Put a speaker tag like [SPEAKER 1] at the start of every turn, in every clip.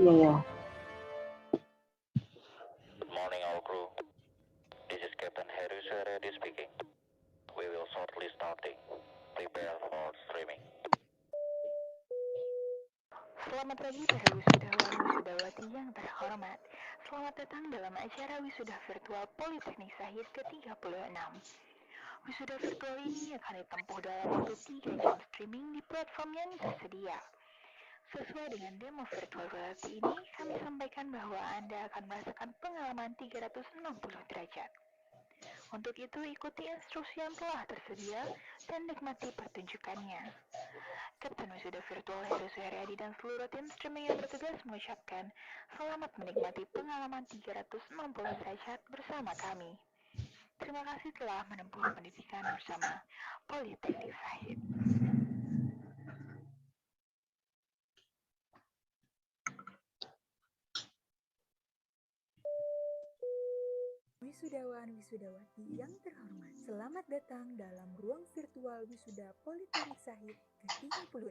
[SPEAKER 1] Iya ya.
[SPEAKER 2] Good morning, all crew. This is Captain Harry Suryadi speaking. We will shortly starting. Prepare for streaming.
[SPEAKER 3] Selamat pagi para wisudawan wisudawati yang terhormat. Selamat datang dalam acara wisuda virtual Politeknik Sahid ke-36. Wisuda virtual ini akan ditempuh dalam waktu 3 jam streaming di platform yang tersedia. Sesuai dengan demo virtual reality ini, kami sampaikan bahwa Anda akan merasakan pengalaman 360 derajat. Untuk itu, ikuti instruksi yang telah tersedia dan nikmati pertunjukannya. Kapten Wisuda Virtual Heru Suharyadi dan seluruh tim streaming yang bertugas mengucapkan selamat menikmati pengalaman 360 derajat bersama kami. Terima kasih telah menempuh pendidikan bersama Politeknik Sahid.
[SPEAKER 4] Wisudawan wisudawati yang terhormat, selamat datang dalam ruang virtual wisuda Politeknik Sahid ke-36.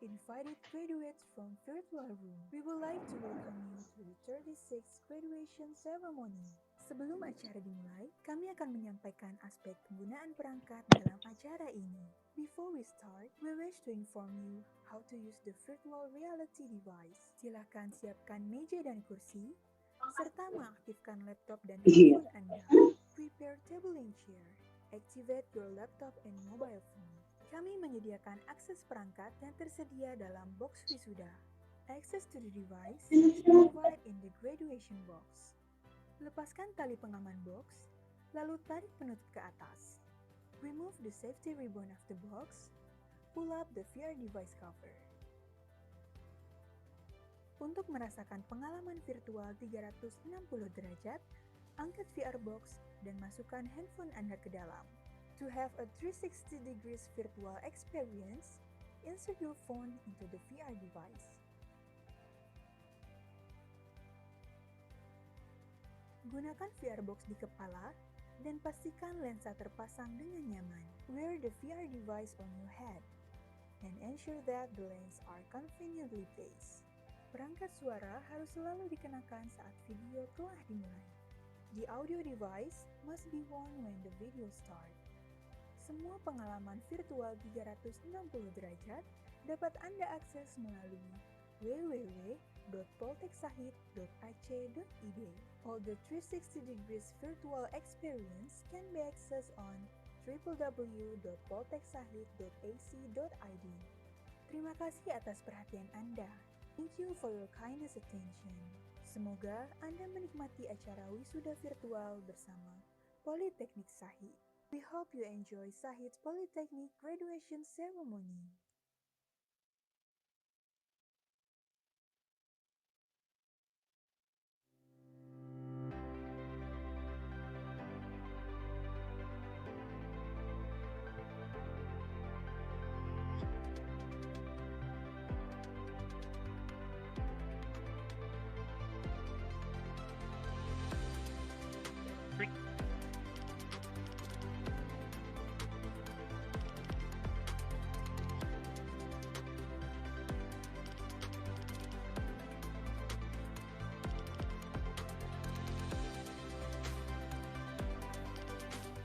[SPEAKER 4] Invited graduates from virtual room, we would like to welcome you to the 36th graduation ceremony. Sebelum acara dimulai, kami akan menyampaikan aspek penggunaan perangkat dalam acara ini. Before we start, we wish to inform you how to use the virtual reality device. Silakan siapkan meja dan kursi, serta mengaktifkan laptop dan handphone Anda. Prepare table and chair. Activate your laptop and mobile phone. Kami menyediakan akses perangkat yang tersedia dalam box wisuda. Access to the device is provided in the graduation box. Lepaskan tali pengaman box, lalu tarik penutup ke atas. Remove the safety ribbon of the box. Pull up the VR device cover. Untuk merasakan pengalaman virtual 360 derajat, angkat VR box dan masukkan handphone Anda ke dalam. To have a 360 degrees virtual experience, insert your phone into the VR device. Gunakan VR box di kepala dan pastikan lensa terpasang dengan nyaman. Wear the VR device on your head and ensure that the lens are conveniently placed. Perangkat suara harus selalu dikenakan saat video telah dimulai. The audio device must be on when the video starts. Semua pengalaman virtual 360 derajat dapat Anda akses melalui www.polteksahid.ac.id. All the 360 degrees virtual experience can be accessed on www.polteksahid.ac.id. Terima kasih atas perhatian Anda. Thank you for your kindness attention. Semoga Anda menikmati acara wisuda virtual bersama Politeknik Sahid. We hope you enjoy Sahid's Polytechnic graduation ceremony.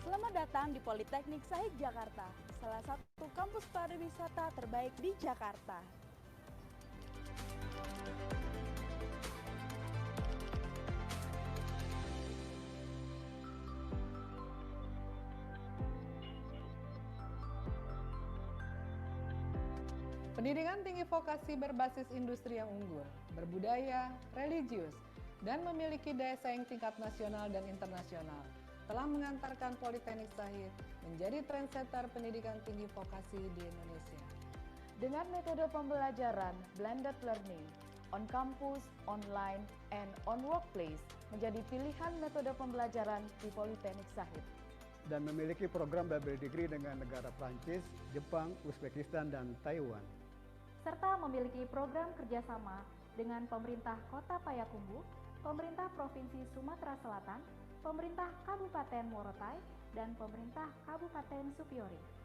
[SPEAKER 5] Selamat datang di Politeknik Sahid Jakarta, salah satu kampus pariwisata terbaik di Jakarta.
[SPEAKER 6] Pendidikan tinggi vokasi berbasis industri yang unggul, berbudaya, religius, dan memiliki daya saing tingkat nasional dan internasional telah mengantarkan Politeknik Sahid menjadi trendsetter pendidikan tinggi vokasi di Indonesia.
[SPEAKER 7] Dengan metode pembelajaran blended learning, on campus, online, and on workplace menjadi pilihan metode pembelajaran di Politeknik Sahid.
[SPEAKER 8] Dan memiliki program double degree dengan negara Prancis, Jepang, Uzbekistan, dan Taiwan.
[SPEAKER 9] Serta memiliki program kerjasama dengan pemerintah Kota Payakumbuh, pemerintah Provinsi Sumatera Selatan, pemerintah Kabupaten Morotai, dan pemerintah Kabupaten Supiori.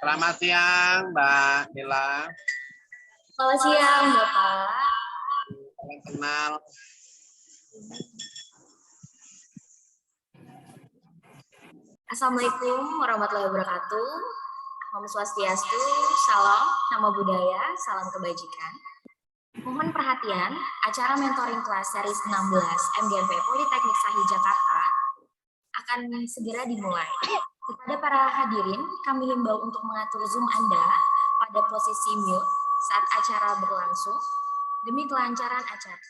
[SPEAKER 1] Selamat siang, Mbak Dela.
[SPEAKER 10] Selamat siang, Bapak.
[SPEAKER 1] Salam kenal.
[SPEAKER 10] Assalamualaikum warahmatullahi wabarakatuh. Om Swastiastu, salam, nama budaya, salam kebajikan. Mohon perhatian, acara mentoring kelas series 16 MGMP Politeknik Sahid Jakarta akan segera dimulai. Kepada para hadirin, kami himbau untuk mengatur Zoom Anda pada posisi mute saat acara berlangsung demi kelancaran acara.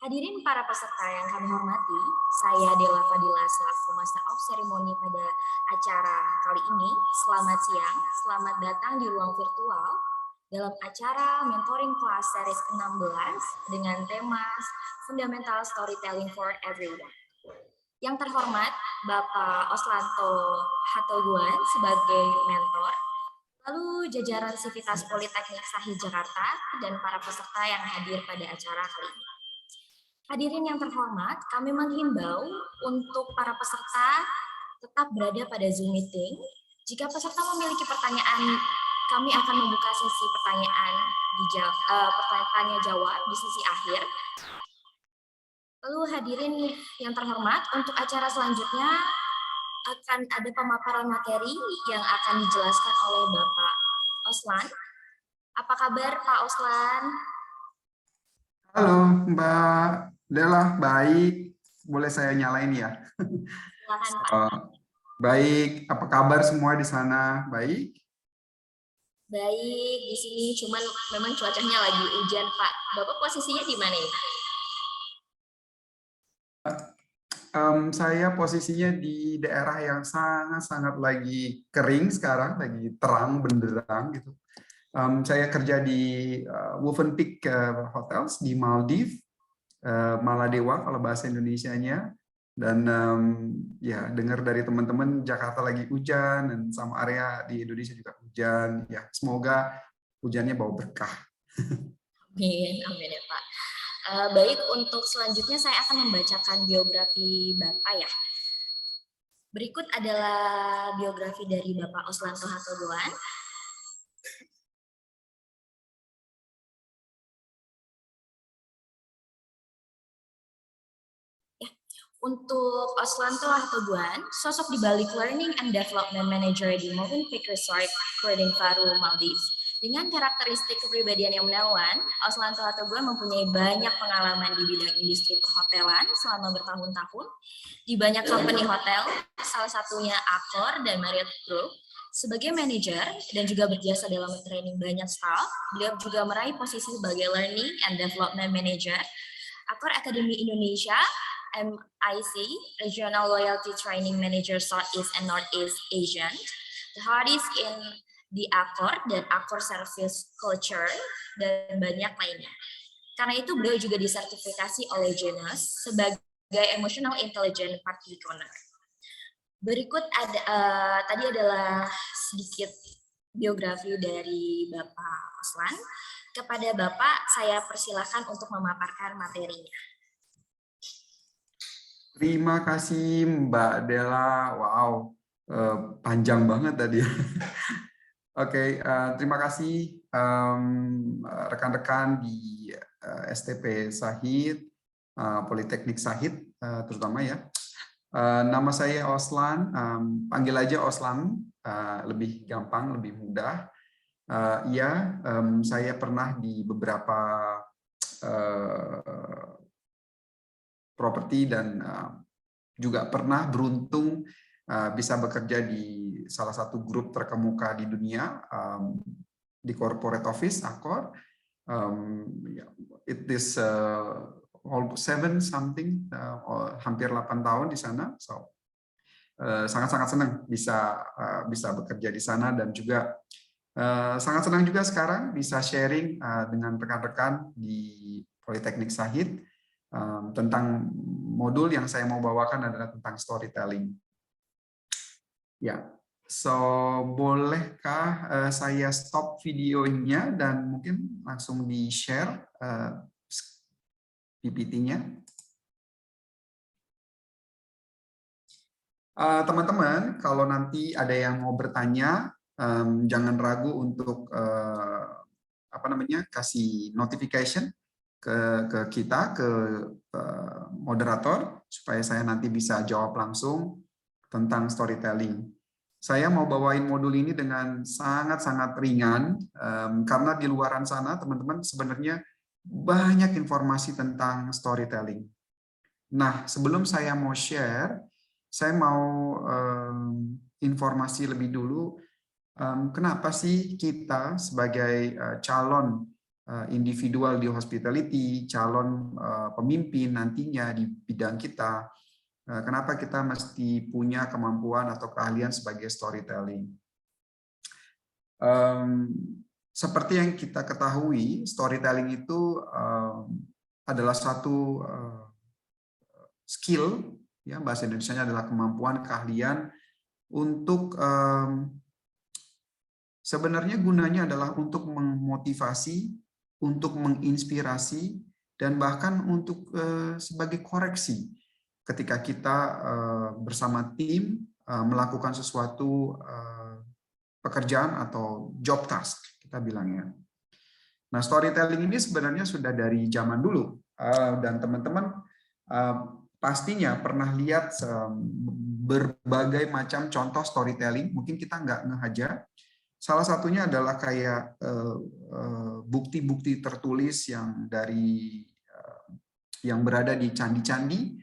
[SPEAKER 10] Hadirin para peserta yang kami hormati, saya Dela Fadila selaku Master of Ceremony pada acara kali ini. Selamat siang, selamat datang di ruang virtual dalam acara Mentoring Class Series 16 dengan tema Fundamental Storytelling for Everyone. Yang terhormat, Bapak Oslanto Hatoguan sebagai mentor, lalu jajaran Sivitas Politeknik Sahid Jakarta dan para peserta yang hadir pada acara kali ini. Hadirin yang terhormat, kami menghimbau untuk para peserta tetap berada pada Zoom meeting. Jika peserta memiliki pertanyaan, kami akan membuka sesi pertanyaan tanya jawab di sesi akhir. Lalu hadirin yang terhormat, untuk acara selanjutnya akan ada pemaparan materi yang akan dijelaskan oleh Bapak Oslan. Apa kabar Pak Oslan?
[SPEAKER 11] Halo Mbak Dela, baik. Boleh saya nyalain ya?
[SPEAKER 10] Silakan Pak.
[SPEAKER 11] Baik, apa kabar semua di sana? Baik?
[SPEAKER 10] Baik, di sini cuman memang cuacanya lagi hujan Pak. Bapak posisinya di mana ya?
[SPEAKER 11] Saya posisinya di daerah yang sangat-sangat lagi kering sekarang, lagi terang benderang gitu. Saya kerja di Wolvenpeak Hotels di Maldives, Maladewa kalau bahasa Indonesianya, dan ya dengar dari teman-teman Jakarta lagi hujan dan sama area di Indonesia juga hujan. Ya semoga hujannya bawa berkah.
[SPEAKER 10] Amin, amin ya Pak. Baik, untuk selanjutnya saya akan membacakan biografi Bapak ya. Berikut adalah biografi dari Bapak Oslanto Hatoguan. Untuk Oslanto Hatoguan, sosok di balik Learning and Development Manager di Movenpick Resort, Kuala Faru, Maldives. Dengan karakteristik kepribadian yang menawan, Oslanto Hatoguan mempunyai banyak pengalaman di bidang industri perhotelan selama bertahun-tahun di banyak company hotel, salah satunya Accor dan Marriott Group. Sebagai manajer dan juga berjasa dalam training banyak staff, beliau juga meraih posisi sebagai Learning and Development Manager Accor Academy Indonesia, MIC, Regional Loyalty Training Manager Southeast and Northeast Asian, the hardest in di Accor dan Accor Service Culture, dan banyak lainnya. Karena itu beliau juga disertifikasi oleh Janus sebagai Emotional Intelligence Practitioner. Berikut tadi adalah sedikit biografi dari Bapak Oslan. Kepada Bapak, saya persilakan untuk memaparkan materinya.
[SPEAKER 11] Terima kasih Mbak Dela. Wow, panjang banget tadi. Oke, terima kasih rekan-rekan di STP Sahid, Politeknik Sahid terutama ya. Nama saya Oslan, panggil aja Oslan, lebih gampang, lebih mudah. Ya, saya pernah di beberapa properti dan juga pernah beruntung bisa bekerja di salah satu grup terkemuka di dunia, di corporate office Accor. It is almost 7 something, hampir 8 tahun di sana. So sangat-sangat senang bisa bekerja di sana, dan juga sangat senang juga sekarang bisa sharing dengan rekan-rekan di Politeknik Sahid tentang modul yang saya mau bawakan adalah tentang storytelling. Ya, so bolehkah saya stop videonya dan mungkin langsung di-share PPT-nya? Teman-teman, kalau nanti ada yang mau bertanya, jangan ragu untuk kasih notification ke kita, ke moderator, supaya saya nanti bisa jawab langsung tentang storytelling. Saya mau bawain modul ini dengan sangat-sangat ringan, karena di luaran sana teman-teman sebenarnya banyak informasi tentang storytelling. Nah, sebelum saya mau share, saya mau informasi lebih dulu, kenapa sih kita sebagai calon individual di hospitality, calon pemimpin nantinya di bidang kita, kenapa kita mesti punya kemampuan atau keahlian sebagai storytelling. Seperti yang kita ketahui, storytelling itu adalah satu skill, ya, bahasa Indonesianya adalah kemampuan, keahlian untuk sebenarnya gunanya adalah untuk memotivasi, untuk menginspirasi, dan bahkan untuk sebagai koreksi ketika kita bersama tim melakukan sesuatu pekerjaan atau job task, kita bilangnya. Nah, storytelling ini sebenarnya sudah dari zaman dulu, dan teman-teman pastinya pernah lihat berbagai macam contoh storytelling. Mungkin kita nggak ngehaja. Salah satunya adalah kayak bukti-bukti tertulis yang yang berada di candi-candi,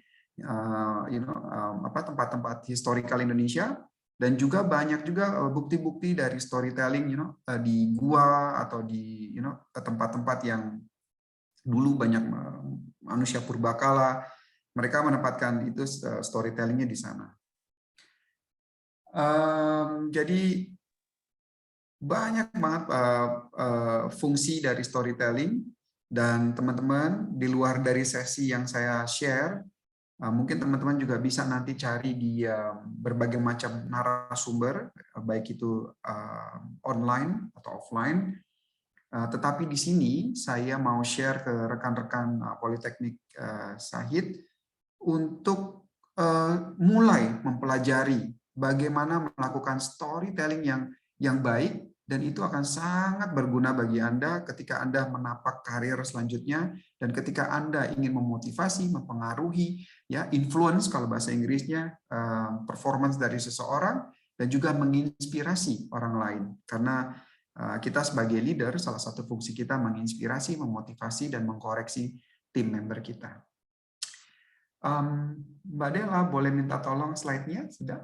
[SPEAKER 11] tempat-tempat historikal Indonesia, dan juga banyak juga bukti-bukti dari storytelling, di gua atau di tempat-tempat yang dulu banyak manusia purbakala, mereka menempatkan itu storytellingnya di sana. Jadi banyak banget fungsi dari storytelling, dan teman-teman di luar dari sesi yang saya share, mungkin teman-teman juga bisa nanti cari di berbagai macam narasumber, baik itu online atau offline. Tetapi di sini saya mau share ke rekan-rekan Politeknik Sahid untuk mulai mempelajari bagaimana melakukan storytelling yang baik, dan itu akan sangat berguna bagi Anda ketika Anda menapak karir selanjutnya, dan ketika Anda ingin memotivasi, mempengaruhi, ya, influence kalau bahasa Inggrisnya, performance dari seseorang, dan juga menginspirasi orang lain. Karena kita sebagai leader, salah satu fungsi kita menginspirasi, memotivasi, dan mengkoreksi tim member kita. Mbak Della, boleh minta tolong slide-nya? Sudah?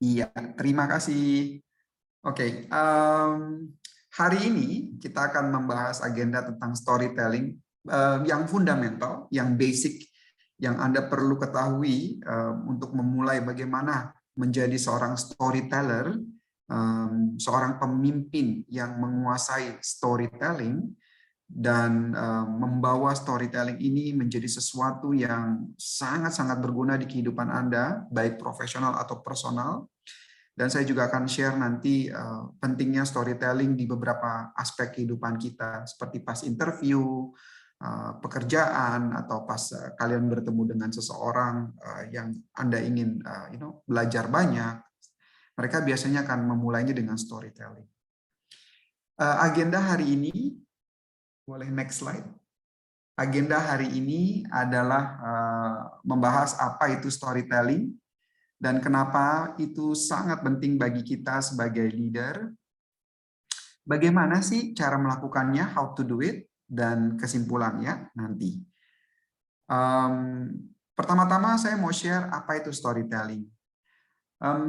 [SPEAKER 11] Iya, terima kasih. Oke, hari ini kita akan membahas agenda tentang storytelling yang fundamental, yang basic, yang Anda perlu ketahui untuk memulai bagaimana menjadi seorang storyteller, seorang pemimpin yang menguasai storytelling, dan membawa storytelling ini menjadi sesuatu yang sangat-sangat berguna di kehidupan Anda, baik profesional atau personal. Dan saya juga akan share nanti pentingnya storytelling di beberapa aspek kehidupan kita, seperti pas interview, pekerjaan, atau pas kalian bertemu dengan seseorang yang Anda ingin belajar banyak. Mereka biasanya akan memulainya dengan storytelling. Agenda hari ini, boleh next slide. Agenda hari ini adalah membahas apa itu storytelling dan kenapa itu sangat penting bagi kita sebagai leader. Bagaimana sih cara melakukannya, how to do it, dan kesimpulannya nanti. Pertama-tama saya mau share apa itu storytelling.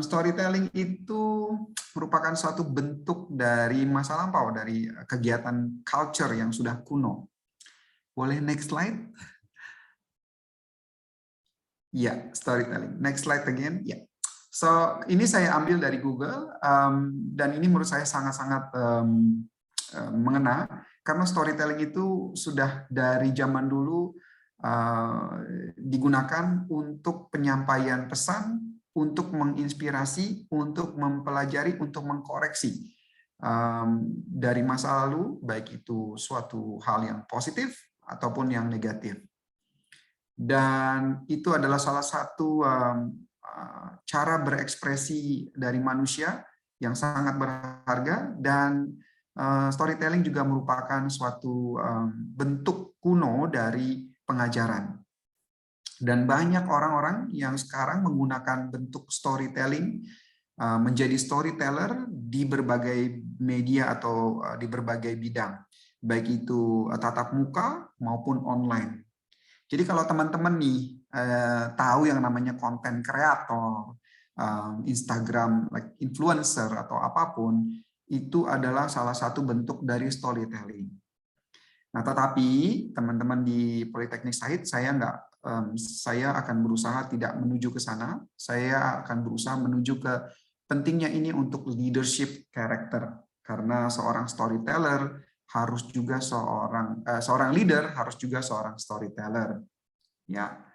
[SPEAKER 11] Storytelling itu merupakan suatu bentuk dari masa lampau, dari kegiatan culture yang sudah kuno. Boleh next slide? Ya, storytelling. Next slide again. Ya. So, ini saya ambil dari Google, dan ini menurut saya sangat-sangat mengena, karena storytelling itu sudah dari zaman dulu digunakan untuk penyampaian pesan, untuk menginspirasi, untuk mempelajari, untuk mengkoreksi dari masa lalu, baik itu suatu hal yang positif ataupun yang negatif. Dan itu adalah salah satu cara berekspresi dari manusia yang sangat berharga, dan storytelling juga merupakan suatu bentuk kuno dari pengajaran. Dan banyak orang-orang yang sekarang menggunakan bentuk storytelling menjadi storyteller di berbagai media atau di berbagai bidang, baik itu tatap muka maupun online. Jadi kalau teman-teman nih tahu yang namanya konten kreator, Instagram like influencer atau apapun, itu adalah salah satu bentuk dari storytelling. Nah, tetapi teman-teman di Politeknik Sahid, saya akan berusaha tidak menuju ke sana. Saya akan berusaha menuju ke pentingnya ini untuk leadership character, karena seorang storyteller harus juga seorang leader harus juga seorang storyteller. Ya.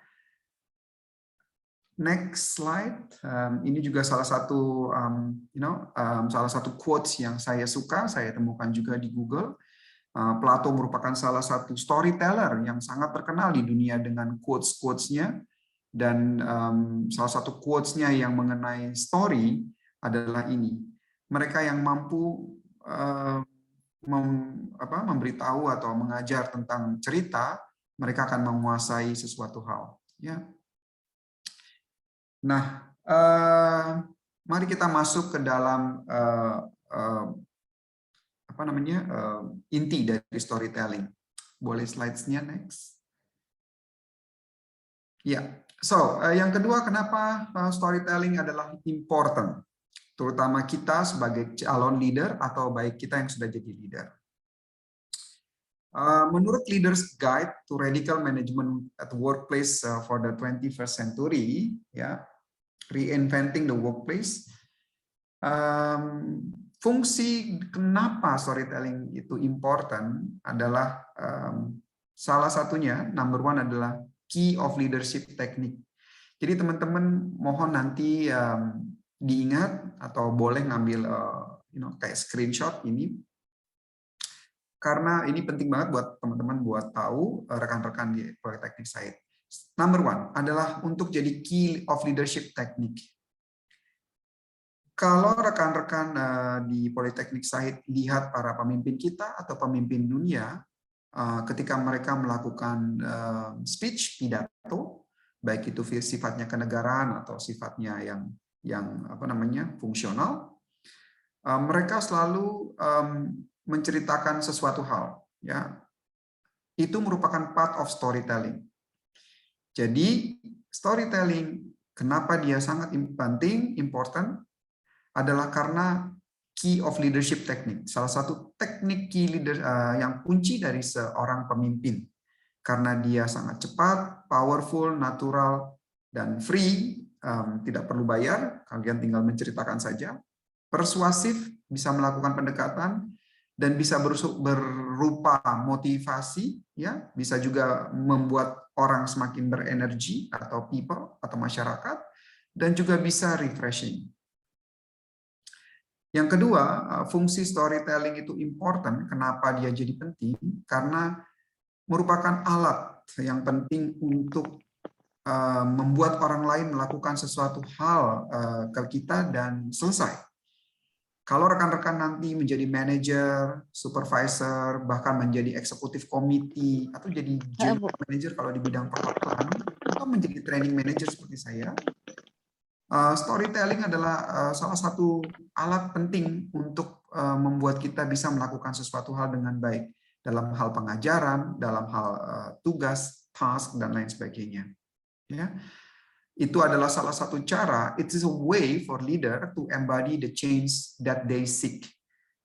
[SPEAKER 11] Next slide. Ini juga salah satu salah satu quotes yang saya suka, saya temukan juga di Google. Plato merupakan salah satu storyteller yang sangat terkenal di dunia dengan quotes-quotesnya, dan salah satu quotes-nya yang mengenai story adalah ini. Mereka yang mampu memberitahu atau mengajar tentang cerita, mereka akan menguasai sesuatu hal. Ya. Nah, mari kita masuk ke dalam inti dari storytelling. Boleh slides-nya next? Ya, yang kedua, kenapa storytelling adalah important, terutama kita sebagai calon leader atau baik kita yang sudah jadi leader. Menurut Leaders Guide to Radical Management at the Workplace for the 21st Century, ya, Reinventing the Workplace, fungsi kenapa storytelling itu important adalah salah satunya, number one adalah key of leadership technique. Jadi teman-teman mohon nanti diingat atau boleh ngambil kayak screenshot ini, karena ini penting banget buat teman-teman buat tahu rekan-rekan di Politeknik Sahid. Number one adalah untuk jadi key of leadership technique. Kalau rekan-rekan di Politeknik Sahid lihat para pemimpin kita atau pemimpin dunia, ketika mereka melakukan speech, pidato, baik itu sifatnya kenegaraan atau sifatnya yang fungsional, mereka selalu menceritakan sesuatu hal. Ya, itu merupakan part of storytelling. Jadi storytelling, kenapa dia sangat penting, important, adalah karena key of leadership technique, salah satu teknik key leader yang kunci dari seorang pemimpin, karena dia sangat cepat, powerful, natural, dan free, tidak perlu bayar, kalian tinggal menceritakan saja, persuasif, bisa melakukan pendekatan, dan bisa berupa motivasi, ya, bisa juga membuat orang semakin berenergi atau people atau masyarakat, dan juga bisa refreshing. Yang kedua, fungsi storytelling itu important. Kenapa dia jadi penting? Karena merupakan alat yang penting untuk membuat orang lain melakukan sesuatu hal ke kita dan selesai. Kalau rekan-rekan nanti menjadi manager, supervisor, bahkan menjadi eksekutif komite, atau jadi general manager kalau di bidang perhotelan, atau menjadi training manager seperti saya, storytelling adalah salah satu alat penting untuk membuat kita bisa melakukan sesuatu hal dengan baik dalam hal pengajaran, dalam hal tugas, task, dan lain sebagainya. Ya. Itu adalah salah satu cara, it is a way for leader to embody the change that they seek.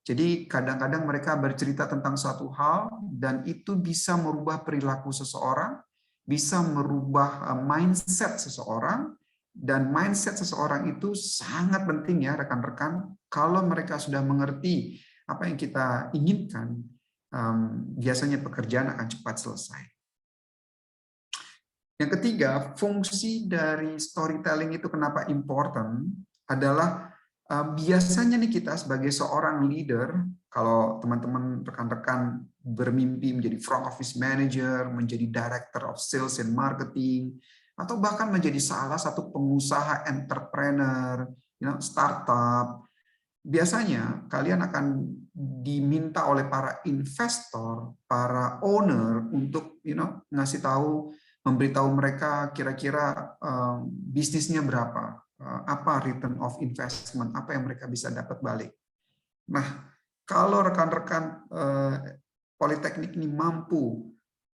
[SPEAKER 11] Jadi kadang-kadang mereka bercerita tentang suatu hal dan itu bisa merubah perilaku seseorang, bisa merubah mindset seseorang, dan mindset seseorang itu sangat penting ya rekan-rekan. Kalau mereka sudah mengerti apa yang kita inginkan, biasanya pekerjaan akan cepat selesai. Yang ketiga, fungsi dari storytelling itu kenapa important adalah Biasanya nih kita sebagai seorang leader, kalau teman-teman rekan-rekan bermimpi menjadi front office manager, menjadi director of sales and marketing, atau bahkan menjadi salah satu pengusaha entrepreneur, startup, biasanya kalian akan diminta oleh para investor, para owner untuk ngasih tahu, memberitahu mereka kira-kira bisnisnya berapa, apa return of investment, apa yang mereka bisa dapat balik. Nah, kalau rekan-rekan Politeknik ini mampu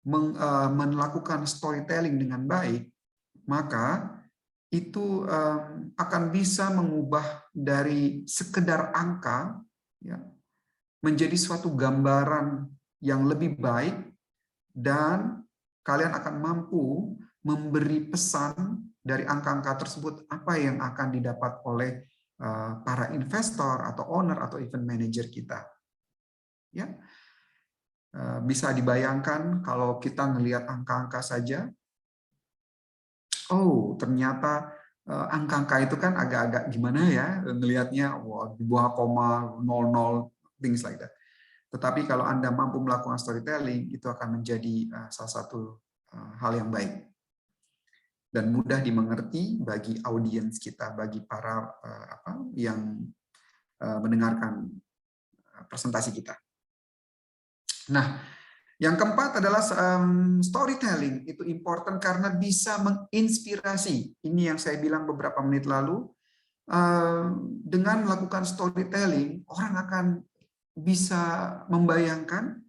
[SPEAKER 11] melakukan storytelling dengan baik, maka itu akan bisa mengubah dari sekedar angka ya, menjadi suatu gambaran yang lebih baik, dan kalian akan mampu memberi pesan dari angka-angka tersebut apa yang akan didapat oleh para investor atau owner atau event manager kita. Ya, bisa dibayangkan kalau kita ngelihat angka-angka saja, oh ternyata angka-angka itu kan agak-agak gimana ya ngelihatnya, wah di bawah koma 00, things like that. Tetapi kalau Anda mampu melakukan storytelling, itu akan menjadi salah satu hal yang baik dan mudah dimengerti bagi audiens kita, bagi para yang mendengarkan presentasi kita. Nah, yang keempat adalah storytelling. Itu important karena bisa menginspirasi. Ini yang saya bilang beberapa menit lalu. Dengan melakukan storytelling, orang akan bisa membayangkan,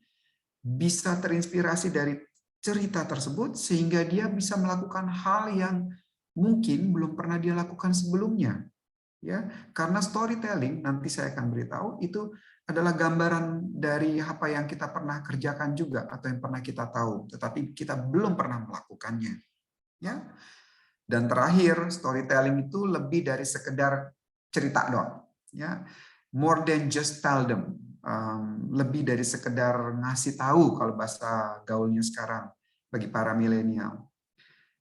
[SPEAKER 11] bisa terinspirasi dari cerita tersebut, sehingga dia bisa melakukan hal yang mungkin belum pernah dia lakukan sebelumnya. Ya, karena storytelling, nanti saya akan beritahu, itu adalah gambaran dari apa yang kita pernah kerjakan juga, atau yang pernah kita tahu, tetapi kita belum pernah melakukannya. Ya. Dan terakhir, storytelling itu lebih dari sekedar cerita doang. Ya. More than just tell them. Lebih dari sekedar ngasih tahu kalau bahasa gaulnya sekarang bagi para milenial.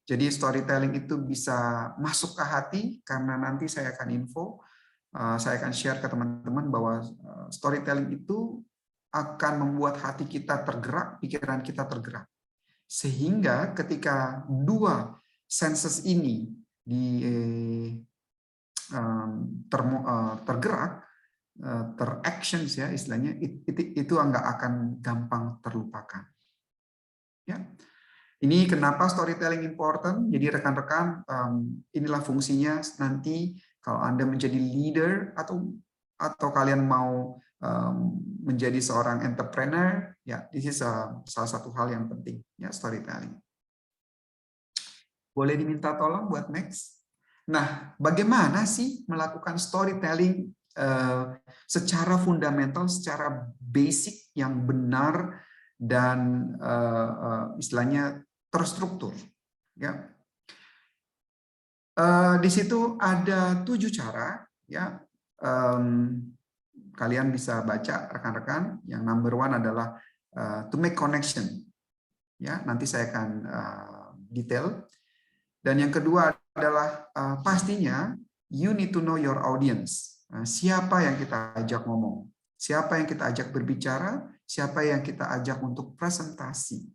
[SPEAKER 11] Jadi storytelling itu bisa masuk ke hati, karena nanti saya akan info, saya akan share ke teman-teman bahwa storytelling itu akan membuat hati kita tergerak, pikiran kita tergerak. Sehingga ketika dua senses ini tergerak, teractions ya istilahnya, itu nggak akan gampang terlupakan. Ya, ini kenapa storytelling important. Jadi rekan-rekan, inilah fungsinya nanti kalau Anda menjadi leader atau kalian mau menjadi seorang entrepreneur, ya, this is salah satu hal yang penting, ya, storytelling. Boleh diminta tolong buat next. Nah, bagaimana sih melakukan storytelling secara fundamental, secara basic yang benar dan istilahnya terstruktur. Ya, di situ ada 7 cara. Ya, kalian bisa baca rekan-rekan. Yang number 1 adalah to make connection. Ya, nanti saya akan detail. Dan yang kedua adalah pastinya you need to know your audience. Siapa yang kita ajak ngomong, siapa yang kita ajak berbicara, siapa yang kita ajak untuk presentasi.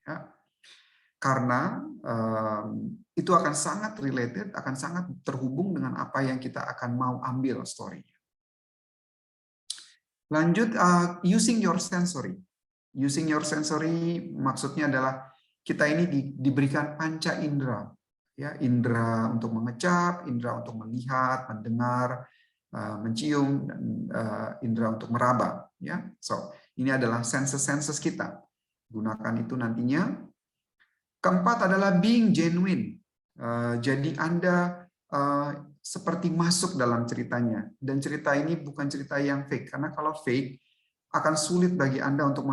[SPEAKER 11] Ya. Karena itu akan sangat related, akan sangat terhubung dengan apa yang kita akan mau ambil story-nya. Lanjut, using your sensory. Using your sensory maksudnya adalah kita ini diberikan panca indera. Ya, indera untuk mengecap, indera untuk melihat, mendengar, mencium, dan indera untuk meraba. Ya, so ini adalah senses kita. Gunakan itu nantinya. Keempat adalah being genuine. Jadi Anda seperti masuk dalam ceritanya, dan cerita ini bukan cerita yang fake, karena kalau fake akan sulit bagi Anda untuk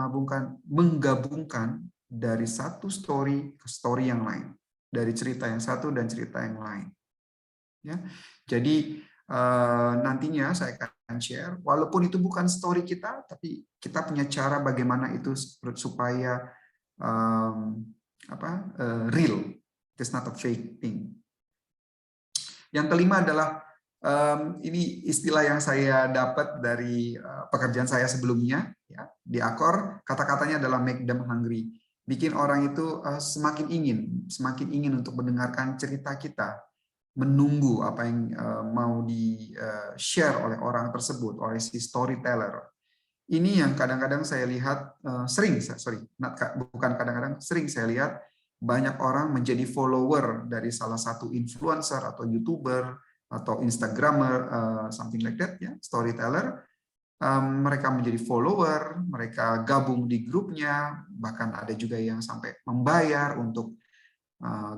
[SPEAKER 11] menggabungkan dari satu story ke story yang lain, dari cerita yang satu dan cerita yang lain. Ya, jadi nantinya saya akan share, walaupun itu bukan story kita, tapi kita punya cara bagaimana itu supaya real. It's not a fake thing. Yang kelima adalah Ini istilah yang saya dapat dari pekerjaan saya sebelumnya, ya, di Accor. Kata-katanya adalah make them hungry. Bikin orang itu semakin ingin untuk mendengarkan cerita kita, menunggu apa yang mau di-share oleh orang tersebut, oleh si storyteller. Ini yang kadang-kadang saya lihat, sering saya lihat banyak orang menjadi follower dari salah satu influencer atau YouTuber atau Instagramer, something like that, ya, storyteller. Mereka menjadi follower, mereka gabung di grupnya, bahkan ada juga yang sampai membayar untuk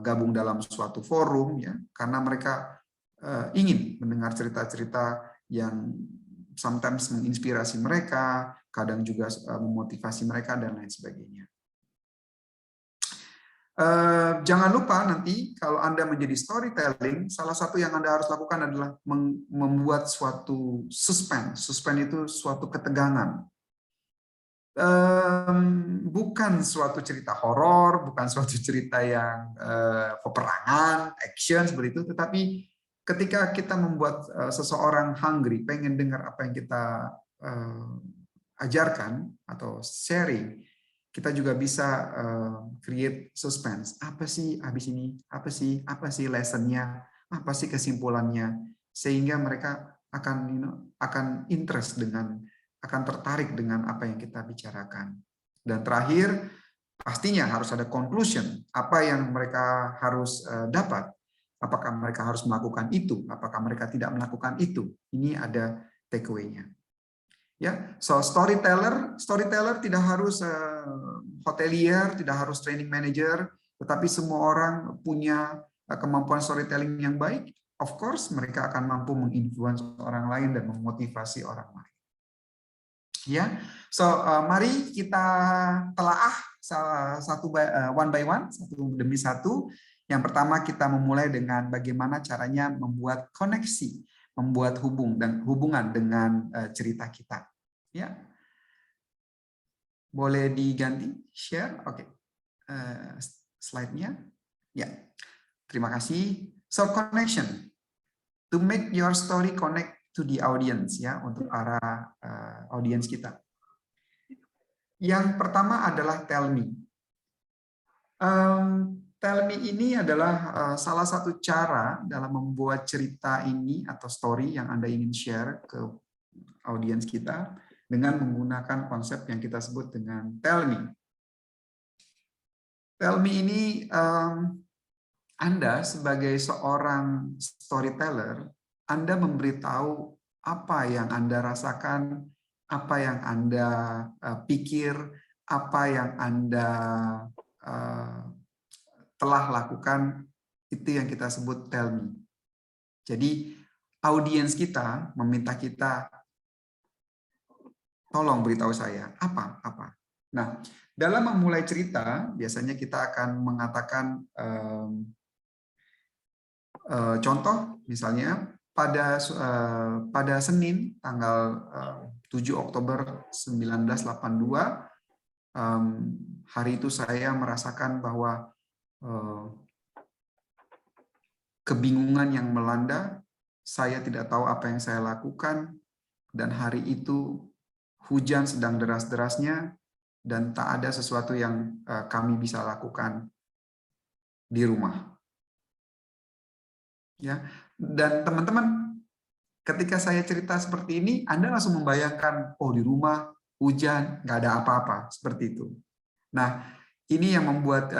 [SPEAKER 11] gabung dalam suatu forum, ya, karena mereka ingin mendengar cerita-cerita yang sometimes menginspirasi mereka, kadang juga memotivasi mereka dan lain sebagainya. Jangan lupa nanti kalau Anda menjadi storytelling, salah satu yang Anda harus lakukan adalah membuat suatu suspense. Suspense itu suatu ketegangan. Bukan suatu cerita horor, bukan suatu cerita yang peperangan, action seperti itu, tetapi ketika kita membuat seseorang hungry, pengen dengar apa yang kita ajarkan atau sharing, kita juga bisa create suspense. Apa sih habis ini? Apa sih lessonnya? Apa sih kesimpulannya? Sehingga mereka akan interest akan tertarik dengan apa yang kita bicarakan. Dan terakhir, pastinya harus ada conclusion. Apa yang mereka harus dapat? Apakah mereka harus melakukan itu? Apakah mereka tidak melakukan itu? Ini ada takeaway-nya. Ya, so storyteller tidak harus hotelier, tidak harus training manager, tetapi semua orang punya kemampuan storytelling yang baik. Of course, mereka akan mampu menginfluence orang lain dan memotivasi orang lain. Ya, so mari kita telaah one by one, satu demi satu. Yang pertama kita memulai dengan bagaimana caranya membuat koneksi, membuat hubungan dengan cerita kita. Ya, boleh diganti share, oke. Slide-nya, ya. Terima kasih. So connection, to make your story connect to the audience, ya, untuk para audience kita. Yang pertama adalah tell me. Tell me ini adalah salah satu cara dalam membuat cerita ini atau story yang Anda ingin share ke audiens kita dengan menggunakan konsep yang kita sebut dengan tell me. Tell me ini Anda sebagai seorang storyteller, Anda memberitahu apa yang Anda rasakan, apa yang Anda pikir, apa yang Anda telah lakukan, itu yang kita sebut tell me. Jadi audiens kita meminta kita, tolong beritahu saya apa. Nah, dalam memulai cerita biasanya kita akan mengatakan contoh, misalnya pada Senin tanggal 7 Oktober 1982, hari itu saya merasakan bahwa kebingungan yang melanda, saya tidak tahu apa yang saya lakukan, dan hari itu hujan sedang deras-derasnya, dan tak ada sesuatu yang kami bisa lakukan di rumah. Ya, dan teman-teman, ketika saya cerita seperti ini, Anda langsung membayangkan, oh di rumah hujan, nggak ada apa-apa, seperti itu. Nah, ini yang membuat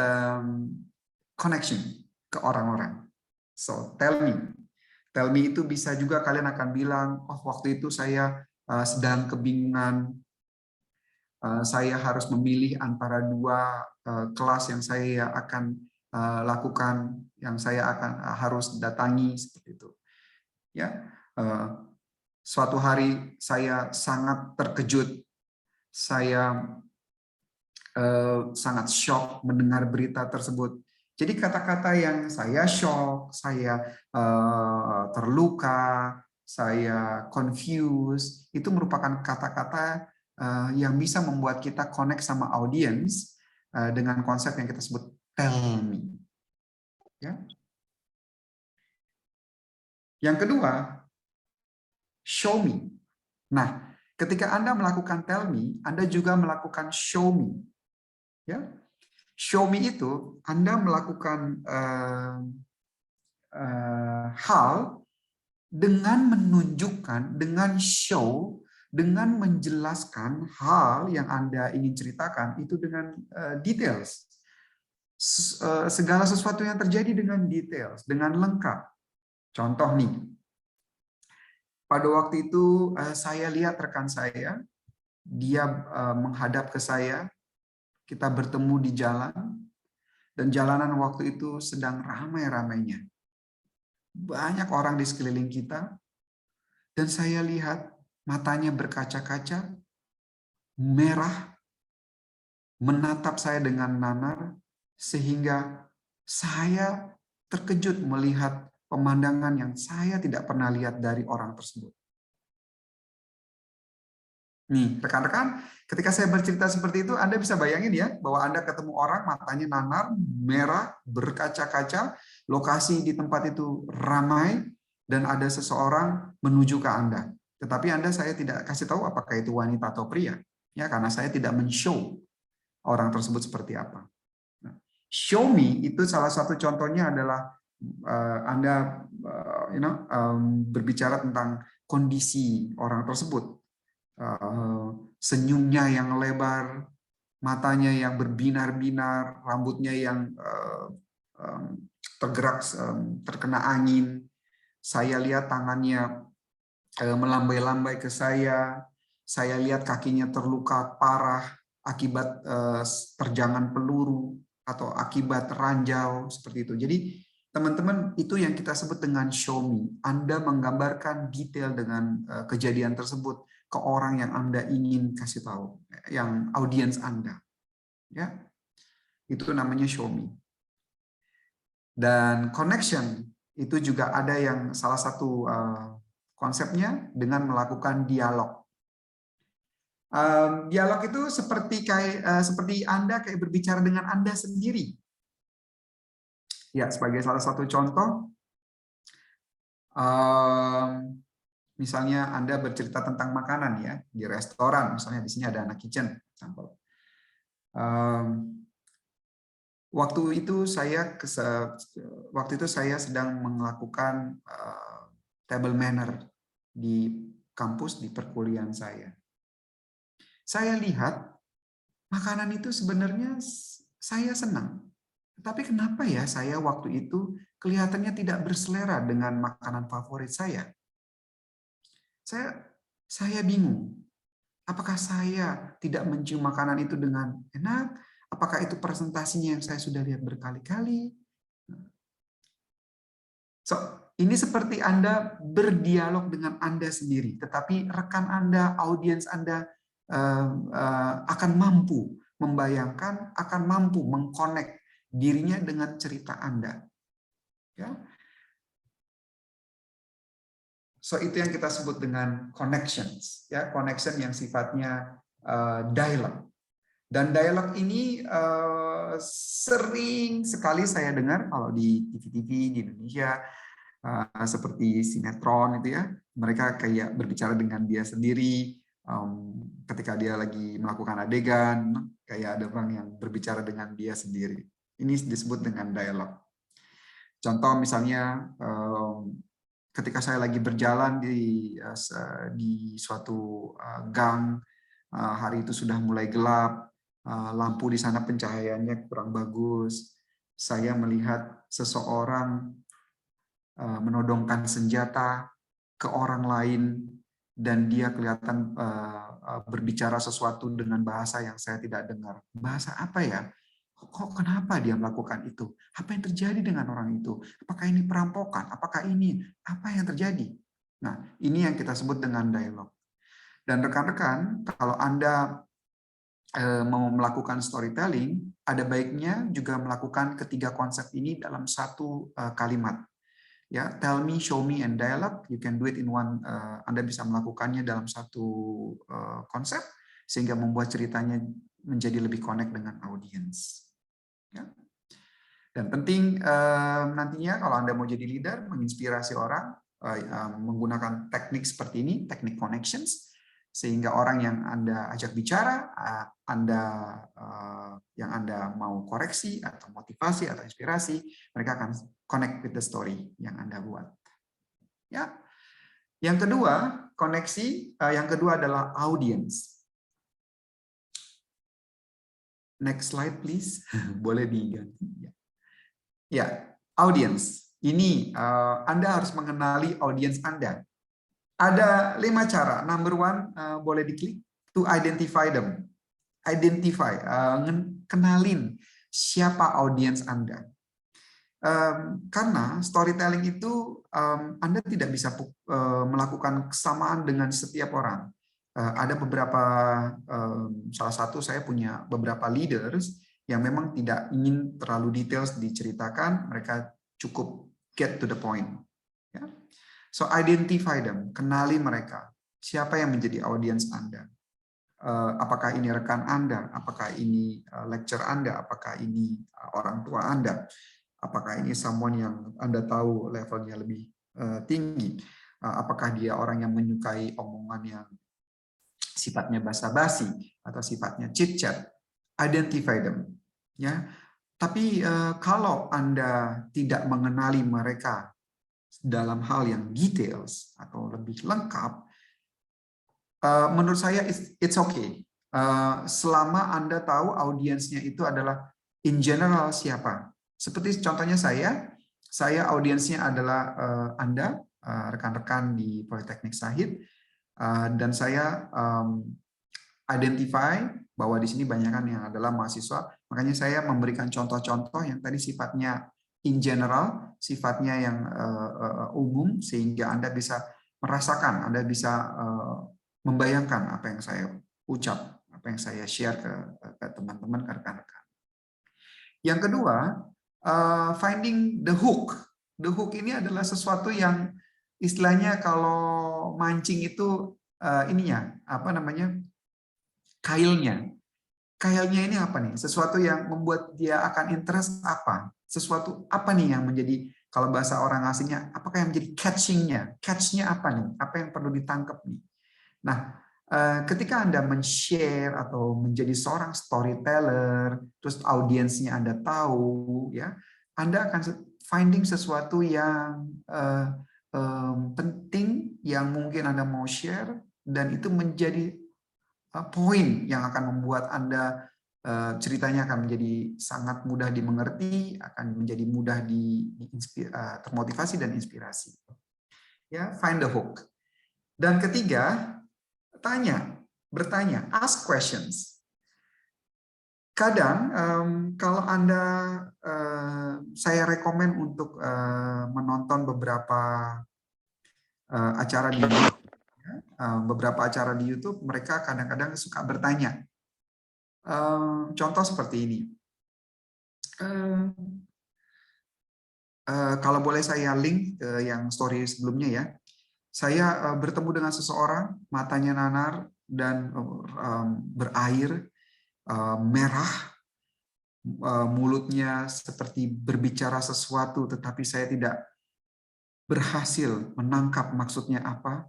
[SPEAKER 11] connection ke orang-orang. So, tell me. Tell me itu bisa juga kalian akan bilang, oh waktu itu saya sedang kebingungan, saya harus memilih antara dua kelas yang saya akan lakukan, yang saya akan harus datangi, seperti itu. Ya, suatu hari saya sangat terkejut, saya sangat shock mendengar berita tersebut. Jadi kata-kata yang saya shock, saya terluka, saya confused, itu merupakan kata-kata yang bisa membuat kita connect sama audiens dengan konsep yang kita sebut tell me. Ya. Yang kedua, show me. Nah, ketika Anda melakukan tell me, Anda juga melakukan show me. Ya, show me itu Anda melakukan hal dengan menunjukkan, dengan show, dengan menjelaskan hal yang Anda ingin ceritakan itu dengan details. Segala sesuatu yang terjadi dengan details, dengan lengkap. Contoh nih, pada waktu itu saya lihat rekan saya, dia menghadap ke saya, kita bertemu di jalan, dan jalanan waktu itu sedang ramai-ramainya. Banyak orang di sekeliling kita, dan saya lihat matanya berkaca-kaca, merah, menatap saya dengan nanar, sehingga saya terkejut melihat pemandangan yang saya tidak pernah lihat dari orang tersebut. Nih, rekan-rekan, ketika saya bercerita seperti itu, Anda bisa bayangin ya, bahwa Anda ketemu orang, matanya nanar, merah, berkaca-kaca, lokasi di tempat itu ramai, dan ada seseorang menuju ke Anda. Tetapi saya tidak kasih tahu apakah itu wanita atau pria, ya, karena saya tidak men-show orang tersebut seperti apa. Nah, show me itu salah satu contohnya adalah Anda berbicara tentang kondisi orang tersebut. Senyumnya yang lebar, matanya yang berbinar-binar, rambutnya yang tergerak terkena angin. Saya lihat tangannya melambai-lambai ke saya lihat kakinya terluka parah akibat terjangan peluru atau akibat ranjau, seperti itu. Jadi teman-teman, itu yang kita sebut dengan show me. Anda menggambarkan detail dengan kejadian tersebut ke orang yang Anda ingin kasih tahu, yang audiens Anda. Ya, itu namanya show me. Dan connection itu juga ada yang salah satu konsepnya dengan melakukan dialog. Dialog itu seperti Anda kayak berbicara dengan Anda sendiri. Ya, sebagai salah satu contoh, misalnya Anda bercerita tentang makanan ya di restoran, misalnya di sini ada anak kitchen, sampel. Waktu itu saya sedang melakukan table manner di kampus di perkuliahan saya. Saya lihat makanan itu sebenarnya saya senang. Tapi kenapa ya saya waktu itu kelihatannya tidak berselera dengan makanan favorit saya? Saya bingung. Apakah saya tidak mencium makanan itu dengan enak? Apakah itu presentasinya yang saya sudah lihat berkali-kali? Ini seperti Anda berdialog dengan Anda sendiri, tetapi rekan Anda, audiens Anda akan mampu membayangkan, akan mampu mengkonek dirinya dengan cerita Anda. Ya. Itu yang kita sebut dengan connections, ya, connection yang sifatnya dialog. Dan dialog ini sering sekali saya dengar kalau di TV-TV di Indonesia, seperti sinetron itu ya, mereka kayak berbicara dengan dia sendiri ketika dia lagi melakukan adegan, kayak ada orang yang berbicara dengan dia sendiri. Ini disebut dengan dialog. Contoh misalnya ketika saya lagi berjalan di suatu gang, hari itu sudah mulai gelap, lampu di sana pencahayaannya kurang bagus. Saya melihat seseorang menodongkan senjata ke orang lain dan dia kelihatan berbicara sesuatu dengan bahasa yang saya tidak dengar. Bahasa apa ya? Kok kenapa dia melakukan itu? Apa yang terjadi dengan orang itu? Apakah ini perampokan? Apakah ini? Apa yang terjadi? Nah, ini yang kita sebut dengan dialog. Dan rekan-rekan, kalau Anda mau melakukan storytelling, ada baiknya juga melakukan ketiga konsep ini dalam satu kalimat. Ya, tell me, show me, and dialogue. You can do it in one. Anda bisa melakukannya dalam satu konsep sehingga membuat ceritanya menjadi lebih connect dengan audiens. Ya. Dan penting nantinya kalau Anda mau jadi leader, menginspirasi orang, menggunakan teknik seperti ini, teknik connections, sehingga orang yang Anda ajak bicara, yang Anda mau koreksi atau motivasi atau inspirasi, mereka akan connect with the story yang Anda buat. Ya. Yang kedua, koneksi. Yang kedua adalah audience. Next slide, please. Boleh diganti. Ya, audience. Ini Anda harus mengenali audience Anda. Ada 5 cara. Number 1, boleh diklik, to identify them. Identify, kenalin siapa audience Anda. Karena storytelling itu Anda tidak bisa melakukan kesamaan dengan setiap orang. Ada beberapa, salah satu saya punya beberapa leaders yang memang tidak ingin terlalu details diceritakan, mereka cukup get to the point. Ya. So identify them, kenali mereka. Siapa yang menjadi audience Anda? Apakah ini rekan Anda? Apakah ini lecturer Anda? Apakah ini orang tua Anda? Apakah ini someone yang Anda tahu levelnya lebih tinggi? Apakah dia orang yang menyukai omongan yang sifatnya basa-basi atau sifatnya chit-chat? Identify them. Ya. Tapi kalau Anda tidak mengenali mereka dalam hal yang details atau lebih lengkap, menurut saya it's okay. Selama Anda tahu audiensnya itu adalah in general siapa. Seperti contohnya saya audiensnya adalah Anda, rekan-rekan di Politeknik Shahid, dan saya identify bahwa di sini banyakkan yang adalah mahasiswa, makanya saya memberikan contoh-contoh yang tadi sifatnya in general, sifatnya yang umum, sehingga Anda bisa merasakan, Anda bisa membayangkan apa yang saya ucap, apa yang saya share ke teman-teman, ke rekan-rekan. Yang kedua, finding the hook. The hook ini adalah sesuatu yang istilahnya kalau mancing itu ininya, apa namanya, kailnya. Kailnya ini apa nih? Sesuatu yang membuat dia akan interest apa? Sesuatu apa nih yang menjadi, kalau bahasa orang asingnya, apakah yang menjadi catching-nya? Catch-nya apa nih? Apa yang perlu ditangkap nih? Nah, ketika Anda men-share atau menjadi seorang storyteller, terus audiensnya Anda tahu, ya, Anda akan finding sesuatu yang penting yang mungkin Anda mau share, dan itu menjadi poin yang akan membuat Anda ceritanya akan menjadi sangat mudah dimengerti, akan menjadi mudah termotivasi dan inspirasi. Ya, find the hook. Dan ketiga, bertanya, ask questions. Kadang kalau Anda, saya rekomen untuk menonton beberapa acara di YouTube. Beberapa acara di YouTube, mereka kadang-kadang suka bertanya. Contoh seperti ini. Kalau boleh saya link ke yang story sebelumnya ya. Saya bertemu dengan seseorang, matanya nanar dan berair, merah, mulutnya seperti berbicara sesuatu, tetapi saya tidak berhasil menangkap maksudnya apa.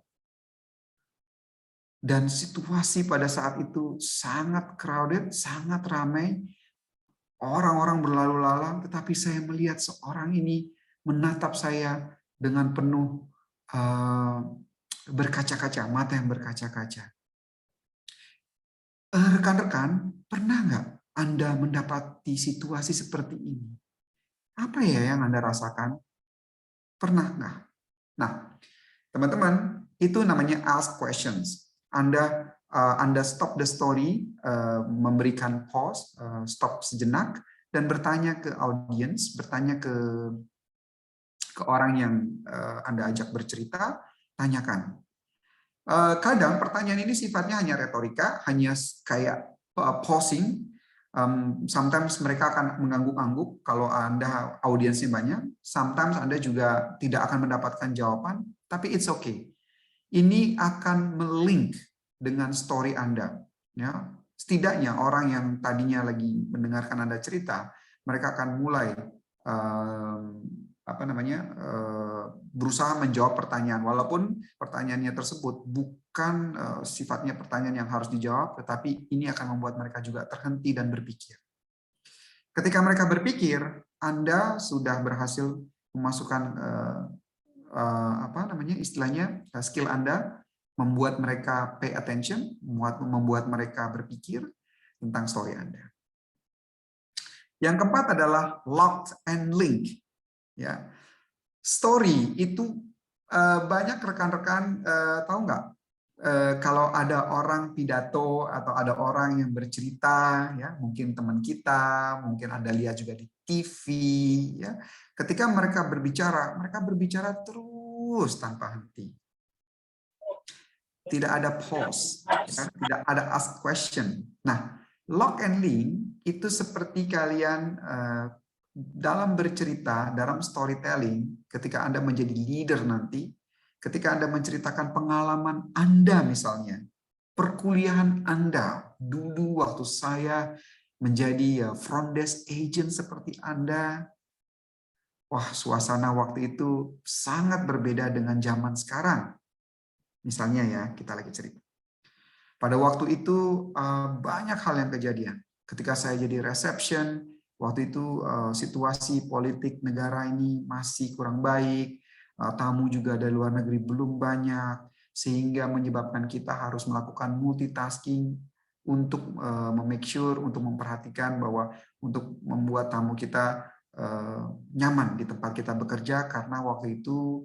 [SPEAKER 11] Dan situasi pada saat itu sangat crowded, sangat ramai, orang-orang berlalu lalang, tetapi saya melihat seorang ini menatap saya dengan penuh berkaca-kaca, mata yang berkaca-kaca. Rekan-rekan, pernah nggak Anda mendapati situasi seperti ini? Apa ya yang Anda rasakan? Pernah nggak? Nah, teman-teman, itu namanya ask questions. Anda stop the story, memberikan pause, stop sejenak, dan bertanya ke audience, bertanya ke orang yang Anda ajak bercerita, tanyakan. Kadang pertanyaan ini sifatnya hanya retorika, hanya kayak pausing. Sometimes mereka akan mengangguk-angguk kalau Anda audiensnya banyak. Sometimes Anda juga tidak akan mendapatkan jawaban, tapi it's okay. Ini akan melink dengan story Anda. Ya, setidaknya orang yang tadinya lagi mendengarkan Anda cerita, mereka akan mulai berusaha menjawab pertanyaan, walaupun pertanyaannya tersebut bukan sifatnya pertanyaan yang harus dijawab, tetapi ini akan membuat mereka juga terhenti dan berpikir. Ketika mereka berpikir, Anda sudah berhasil memasukkan istilahnya skill Anda, membuat mereka pay attention, membuat mereka berpikir tentang story Anda. Yang keempat adalah locked and link. Ya, story itu banyak rekan-rekan tahu nggak? Kalau ada orang pidato atau ada orang yang bercerita, ya mungkin teman kita, mungkin Anda lihat juga di TV, ya. Ketika mereka berbicara terus tanpa henti. Tidak ada pause, ya, tidak ada ask question. Nah, lock and link itu seperti kalian dalam bercerita, dalam storytelling, ketika Anda menjadi leader nanti, ketika Anda menceritakan pengalaman Anda misalnya, perkuliahan Anda, dulu waktu saya menjadi front desk agent seperti Anda, wah suasana waktu itu sangat berbeda dengan zaman sekarang. Misalnya ya, kita lagi cerita. Pada waktu itu banyak hal yang kejadian. Ketika saya jadi reception, waktu itu situasi politik negara ini masih kurang baik, tamu juga dari luar negeri belum banyak, sehingga menyebabkan kita harus melakukan multitasking untuk make sure, untuk memperhatikan bahwa untuk membuat tamu kita nyaman di tempat kita bekerja, karena waktu itu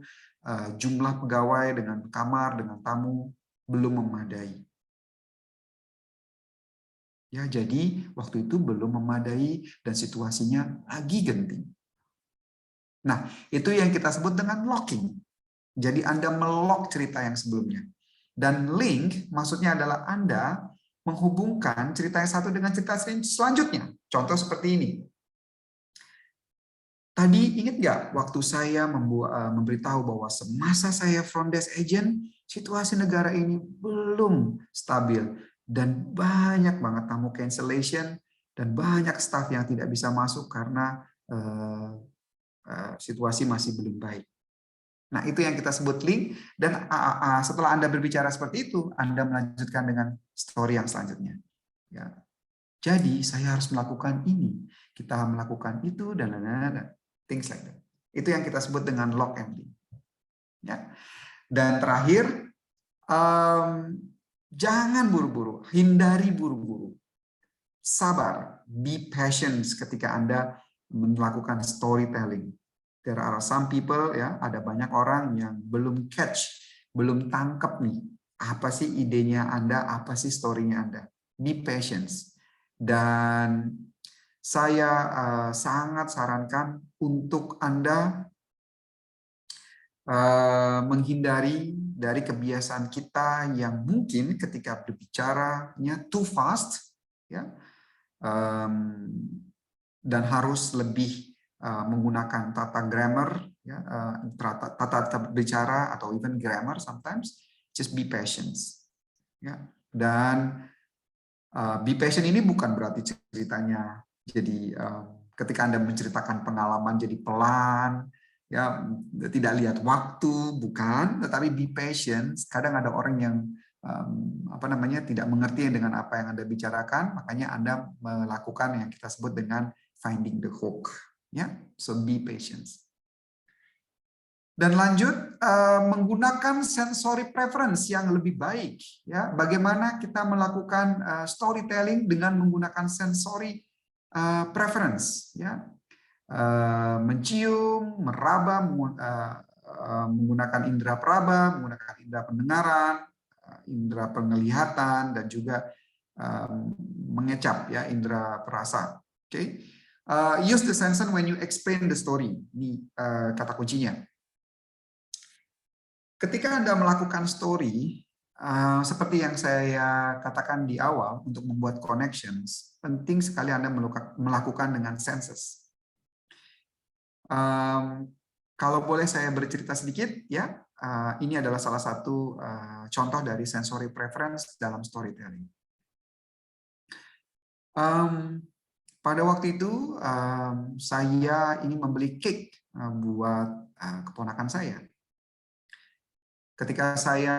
[SPEAKER 11] jumlah pegawai dengan kamar, dengan tamu belum memadai. Ya, jadi waktu itu belum memadai dan situasinya lagi genting. Nah, itu yang kita sebut dengan locking. Jadi Anda melock cerita yang sebelumnya. Dan link maksudnya adalah Anda menghubungkan cerita yang satu dengan cerita selanjutnya. Contoh seperti ini. Tadi ingat nggak waktu saya memberitahu bahwa semasa saya front desk agent, situasi negara ini belum stabil dan banyak banget tamu cancellation dan banyak staff yang tidak bisa masuk karena situasi masih belum baik. Nah, itu yang kita sebut link, dan setelah Anda berbicara seperti itu, Anda melanjutkan dengan story yang selanjutnya. Ya. Jadi saya harus melakukan ini, kita melakukan itu, dan things like that. Itu yang kita sebut dengan lock and link. Ya. Dan terakhir, jangan buru-buru, hindari buru-buru. Sabar, be patient ketika Anda melakukan storytelling. There are some people, ya, ada banyak orang yang belum catch, belum tangkap nih, apa sih idenya Anda, apa sih story-nya Anda. Be patient. Dan saya sangat sarankan untuk Anda menghindari dari kebiasaan kita yang mungkin ketika berbicaranya too fast, ya, dan harus lebih menggunakan tata grammar, ya, tata bicara atau even grammar sometimes. Just be patient, ya. Dan be patient ini bukan berarti ceritanya jadi ketika Anda menceritakan pengalaman jadi pelan, ya, tidak lihat waktu, bukan. Tetapi be patient. Kadang ada orang yang tidak mengerti dengan apa yang Anda bicarakan, makanya Anda melakukan yang kita sebut dengan finding the hook. Ya, so be patient. Dan lanjut, menggunakan sensory preference yang lebih baik. Ya, bagaimana kita melakukan storytelling dengan menggunakan sensory preference. Ya, mencium, meraba, menggunakan indera peraba, menggunakan indera pendengaran, indera penglihatan, dan juga mengecap, ya, indera perasa. Oke. Use the sense when you explain the story. Ini kata kuncinya. Ketika Anda melakukan story, seperti yang saya katakan di awal, untuk membuat connections, penting sekali Anda melakukan dengan senses. Kalau boleh saya bercerita sedikit, ya, ini adalah salah satu contoh dari sensory preference dalam storytelling. Pada waktu itu saya ingin membeli cake buat keponakan saya. Ketika saya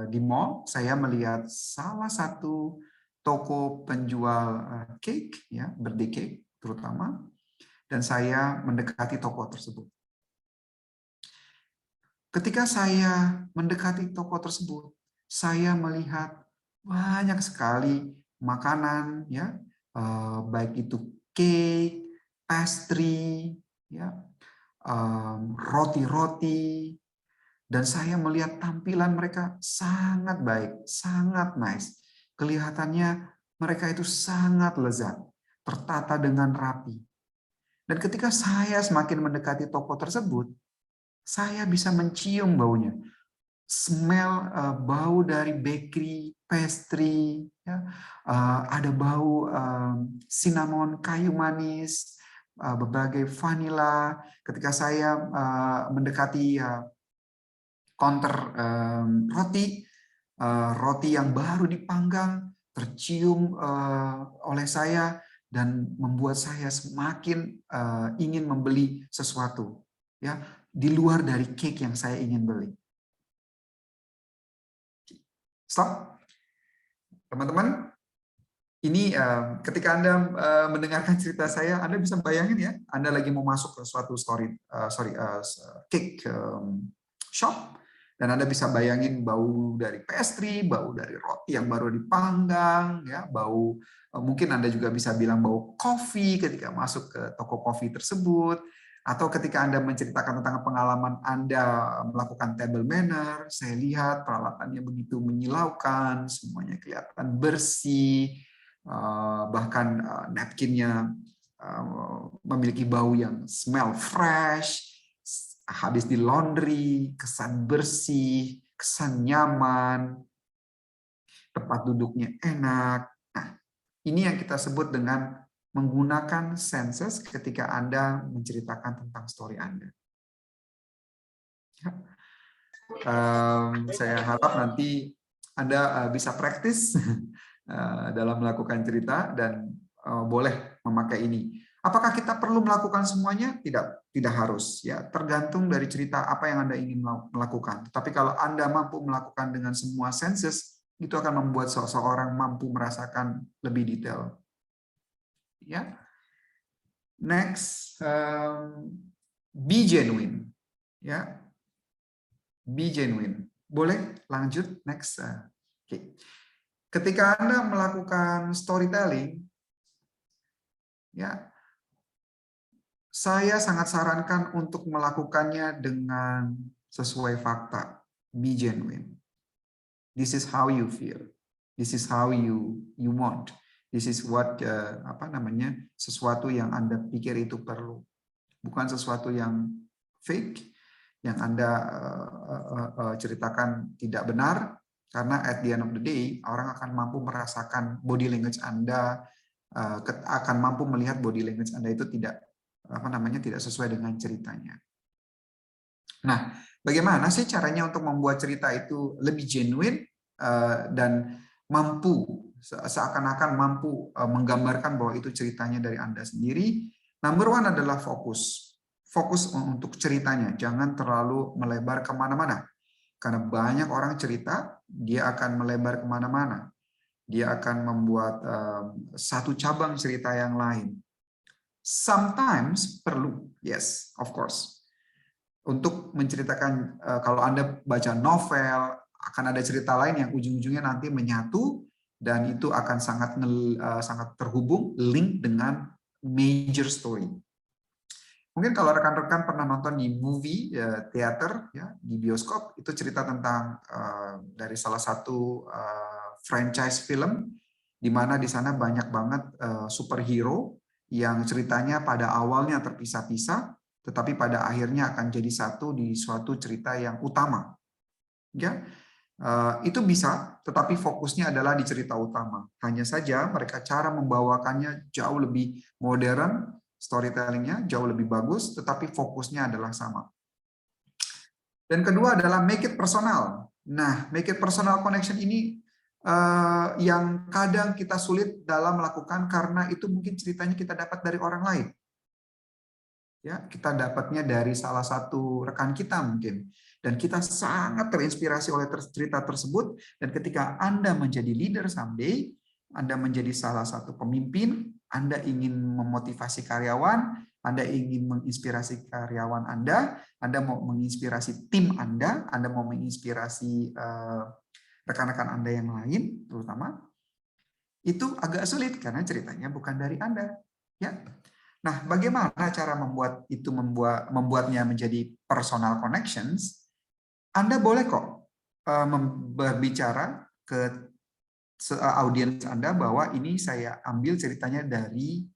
[SPEAKER 11] di mall, saya melihat salah satu toko penjual cake, ya, birthday cake terutama, dan saya mendekati toko tersebut. Ketika saya mendekati toko tersebut, saya melihat banyak sekali makanan, ya, baik itu cake, pastry, ya, roti-roti, dan saya melihat tampilan mereka sangat baik, sangat nice. Kelihatannya mereka itu sangat lezat, tertata dengan rapi. Dan ketika saya semakin mendekati toko tersebut, saya bisa mencium baunya. Smell bau dari bakery, pastry, ya. Ada bau cinnamon, kayu manis, berbagai vanilla. Ketika saya mendekati counter roti yang baru dipanggang tercium oleh saya dan membuat saya semakin ingin membeli sesuatu, ya, di luar dari cake yang saya ingin beli. Stop, teman-teman. Ini ketika Anda mendengarkan cerita saya, Anda bisa bayangin, ya, Anda lagi mau masuk ke suatu cake shop, dan Anda bisa bayangin bau dari pastry, bau dari roti yang baru dipanggang, ya, bau, mungkin Anda juga bisa bilang bau kopi ketika masuk ke toko kopi tersebut, atau ketika Anda menceritakan tentang pengalaman Anda melakukan table manner, saya lihat peralatannya begitu menyilaukan, semuanya kelihatan bersih, bahkan napkinnya memiliki bau yang smell fresh, habis di laundry, kesan bersih, kesan nyaman, tempat duduknya enak. Nah, ini yang kita sebut dengan menggunakan senses ketika Anda menceritakan tentang story Anda. Saya harap nanti Anda bisa praktis dalam melakukan cerita dan boleh memakai ini. Apakah kita perlu melakukan semuanya? Tidak harus, ya. Tergantung dari cerita apa yang Anda ingin melakukan. Tapi kalau Anda mampu melakukan dengan semua senses, itu akan membuat seseorang mampu merasakan lebih detail. Ya. Next, be genuine. Ya. Be genuine. Boleh lanjut next. Oke. Ketika Anda melakukan storytelling, ya, saya sangat sarankan untuk melakukannya dengan sesuai fakta. Be genuine. This is how you feel. This is how you want. This is what sesuatu yang Anda pikir itu perlu. Bukan sesuatu yang fake, yang Anda ceritakan tidak benar, karena at the end of the day orang akan mampu merasakan body language Anda, akan mampu melihat body language Anda itu tidak sesuai dengan ceritanya. Nah, bagaimana sih caranya untuk membuat cerita itu lebih genuine dan mampu seakan-akan mampu menggambarkan bahwa itu ceritanya dari Anda sendiri? Number one adalah fokus. Fokus untuk ceritanya, jangan terlalu melebar kemana-mana. Karena banyak orang cerita, dia akan melebar kemana-mana. Dia akan membuat satu cabang cerita yang lain. Sometimes perlu, yes, of course. Untuk menceritakan, kalau Anda baca novel, akan ada cerita lain yang ujung-ujungnya nanti menyatu, dan itu akan sangat terhubung, link dengan major story. Mungkin kalau rekan-rekan pernah nonton di movie theater, ya, di bioskop, itu cerita tentang dari salah satu franchise film, di mana di sana banyak banget superhero yang ceritanya pada awalnya terpisah-pisah, tetapi pada akhirnya akan jadi satu di suatu cerita yang utama. Ya, itu bisa, tetapi fokusnya adalah di cerita utama. Hanya saja mereka cara membawakannya jauh lebih modern, storytellingnya jauh lebih bagus, tetapi fokusnya adalah sama. Dan kedua adalah make it personal. Nah, make it personal connection ini yang kadang kita sulit dalam melakukan, karena itu mungkin ceritanya kita dapat dari orang lain. Ya, kita dapatnya dari salah satu rekan kita mungkin. Dan kita sangat terinspirasi oleh cerita tersebut. Dan ketika Anda menjadi leader someday, Anda menjadi salah satu pemimpin, Anda ingin memotivasi karyawan, Anda ingin menginspirasi karyawan Anda mau menginspirasi tim Anda mau menginspirasi rekan-rekan Anda yang lain, terutama, itu agak sulit karena ceritanya bukan dari Anda. Ya. Nah, bagaimana cara membuatnya menjadi personal connections? Anda boleh kok berbicara ke audiens Anda bahwa ini saya ambil ceritanya dari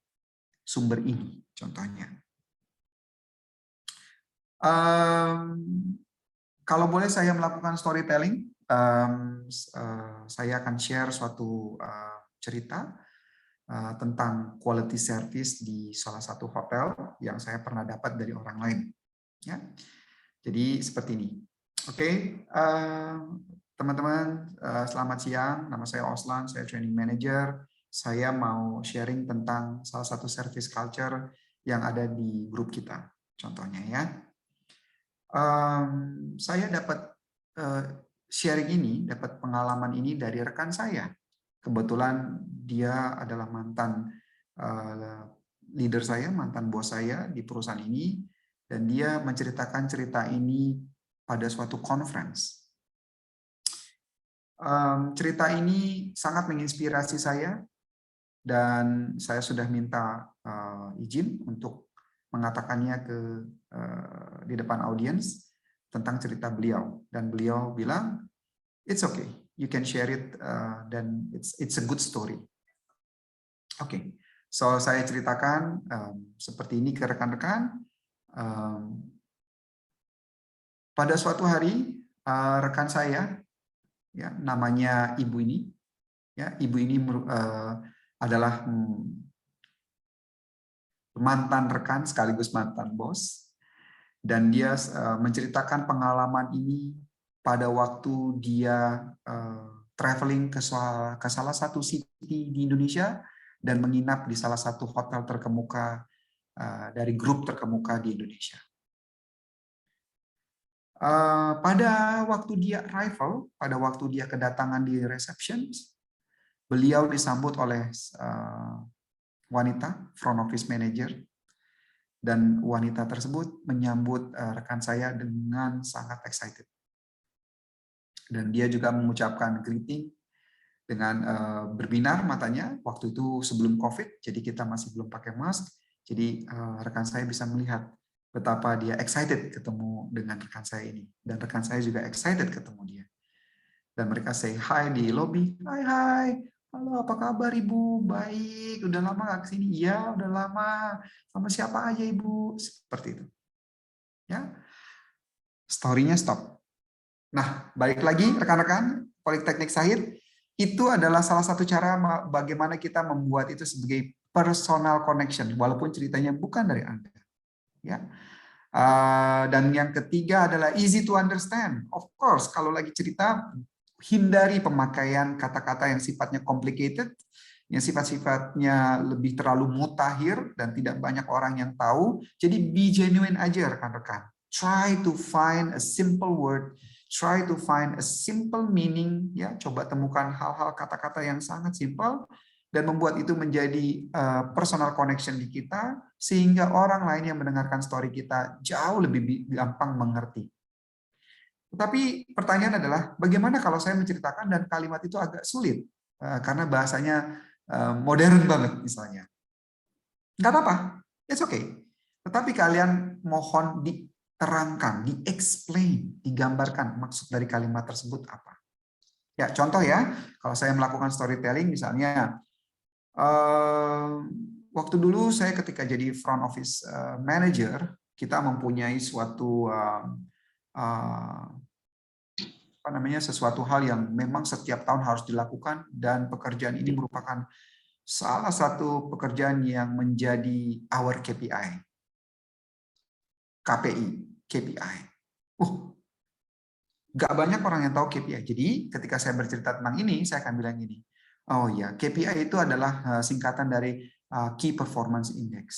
[SPEAKER 11] sumber ini, contohnya. Kalau boleh saya melakukan storytelling, saya akan share suatu cerita tentang quality service di salah satu hotel yang saya pernah dapat dari orang lain. Ya, jadi seperti ini. Oke, teman-teman, selamat siang. Nama saya Oslan, saya training manager. Saya mau sharing tentang salah satu service culture yang ada di grup kita. Contohnya ya, saya dapat sharing ini, dapat pengalaman ini dari rekan saya. Kebetulan dia adalah mantan leader saya, mantan bos saya di perusahaan ini, dan dia menceritakan cerita ini pada suatu conference. Cerita ini sangat menginspirasi saya, dan saya sudah minta izin untuk mengatakannya di depan audiens tentang cerita beliau, dan beliau bilang, "It's okay. You can share it, dan it's a good story." Oke, so saya ceritakan seperti ini ke rekan-rekan. Pada suatu hari, rekan saya, ya, namanya ibu ini, ya, ibu ini adalah mantan rekan sekaligus mantan bos, dan dia menceritakan pengalaman ini pada waktu dia traveling ke salah satu city di Indonesia dan menginap di salah satu hotel terkemuka dari grup terkemuka di Indonesia. Pada waktu dia arrival, pada waktu dia kedatangan di reception, beliau disambut oleh wanita front office manager, dan wanita tersebut menyambut rekan saya dengan sangat excited. Dan dia juga mengucapkan greeting dengan berbinar matanya. Waktu itu sebelum COVID, jadi kita masih belum pakai mask. Jadi rekan saya bisa melihat betapa dia excited ketemu dengan rekan saya ini. Dan rekan saya juga excited ketemu dia. Dan mereka say hi di lobby. Hai, halo, apa kabar Ibu? Baik, udah lama nggak kesini? Iya, udah lama. Sama siapa aja Ibu? Seperti itu. Ya, story-nya stop. Nah, balik lagi rekan-rekan, Politeknik Sahid, itu adalah salah satu cara bagaimana kita membuat itu sebagai personal connection, walaupun ceritanya bukan dari Anda. Ya. Dan yang ketiga adalah easy to understand. Of course, kalau lagi cerita, hindari pemakaian kata-kata yang sifatnya complicated, yang sifat-sifatnya lebih terlalu mutakhir dan tidak banyak orang yang tahu. Jadi be genuine aja rekan-rekan. Try to find a simple word. Try to find a simple meaning, ya, coba temukan hal-hal kata-kata yang sangat simpel dan membuat itu menjadi personal connection di kita sehingga orang lain yang mendengarkan story kita jauh lebih gampang mengerti. Tetapi pertanyaan adalah bagaimana kalau saya menceritakan dan kalimat itu agak sulit karena bahasanya modern banget misalnya. Nggak apa-apa, it's okay. Tetapi kalian mohon terangkan, di-explain, digambarkan maksud dari kalimat tersebut apa. Ya, contoh ya, kalau saya melakukan storytelling misalnya, waktu dulu saya ketika jadi front office manager, kita mempunyai suatu sesuatu hal yang memang setiap tahun harus dilakukan, dan pekerjaan ini merupakan salah satu pekerjaan yang menjadi our KPI. KPI. Nggak banyak orang yang tahu KPI. Jadi ketika saya bercerita tentang ini, saya akan bilang gini, oh ya, KPI itu adalah singkatan dari Key Performance Index.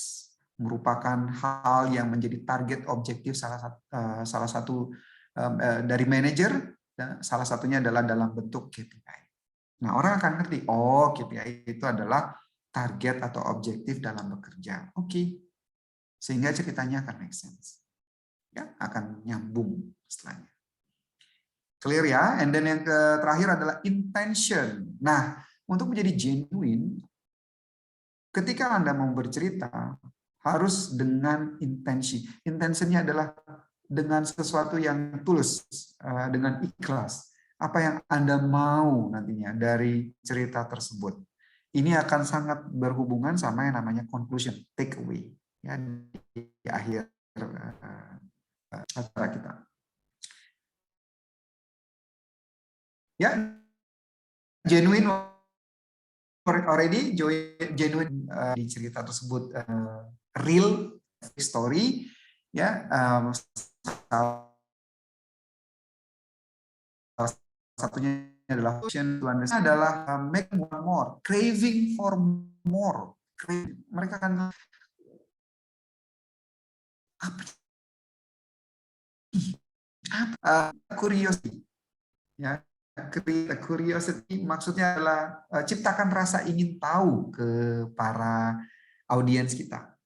[SPEAKER 11] merupakan hal yang menjadi target objektif salah satu dari manajer, dan salah satunya adalah dalam bentuk KPI. Nah, orang akan ngerti, oh KPI itu adalah target atau objektif dalam bekerja. Oke. Sehingga ceritanya akan make sense. Ya, akan nyambung istilahnya. Clear ya? And then yang terakhir adalah intention. Nah, untuk menjadi genuine, ketika Anda mau bercerita, harus dengan intensi. Intensinya adalah dengan sesuatu yang tulus, dengan ikhlas. Apa yang Anda mau nantinya dari cerita tersebut. Ini akan sangat berhubungan sama yang namanya conclusion, take away. Ya, di akhir acara kita. Ya, genuine already, genuine di cerita tersebut, real story, ya. Salah satunya adalah make more, craving for more. Mereka akan curiosity, ya. Curiosity maksudnya adalah ciptakan rasa ingin tahu ke para audiens kita.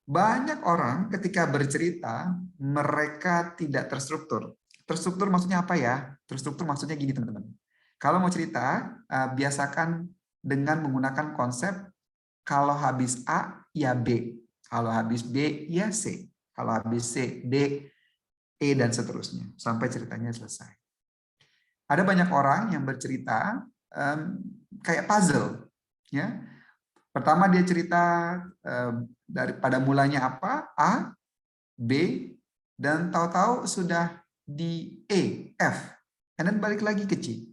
[SPEAKER 11] Banyak orang ketika bercerita mereka tidak terstruktur. Terstruktur maksudnya apa ya? Terstruktur maksudnya gini teman-teman. Kalau mau cerita, biasakan dengan menggunakan konsep kalau habis A ya B, kalau habis B ya C, kalau habis C D, E dan seterusnya sampai ceritanya selesai. Ada banyak orang yang bercerita kayak puzzle, ya. Pertama dia cerita pada mulanya apa, A, B, dan tahu-tahu sudah di E, F, dan balik lagi ke C.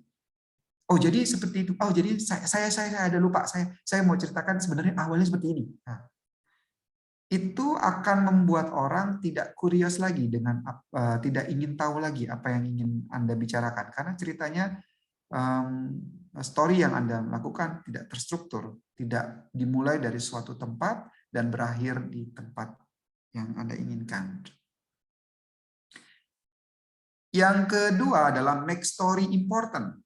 [SPEAKER 11] Oh jadi seperti itu. Oh jadi saya ada lupa. Saya mau ceritakan sebenarnya awalnya seperti ini. Nah, itu akan membuat orang tidak curious lagi dengan tidak ingin tahu lagi apa yang ingin Anda bicarakan karena ceritanya story yang Anda lakukan tidak terstruktur, tidak dimulai dari suatu tempat dan berakhir di tempat yang Anda inginkan. Yang kedua adalah make story important.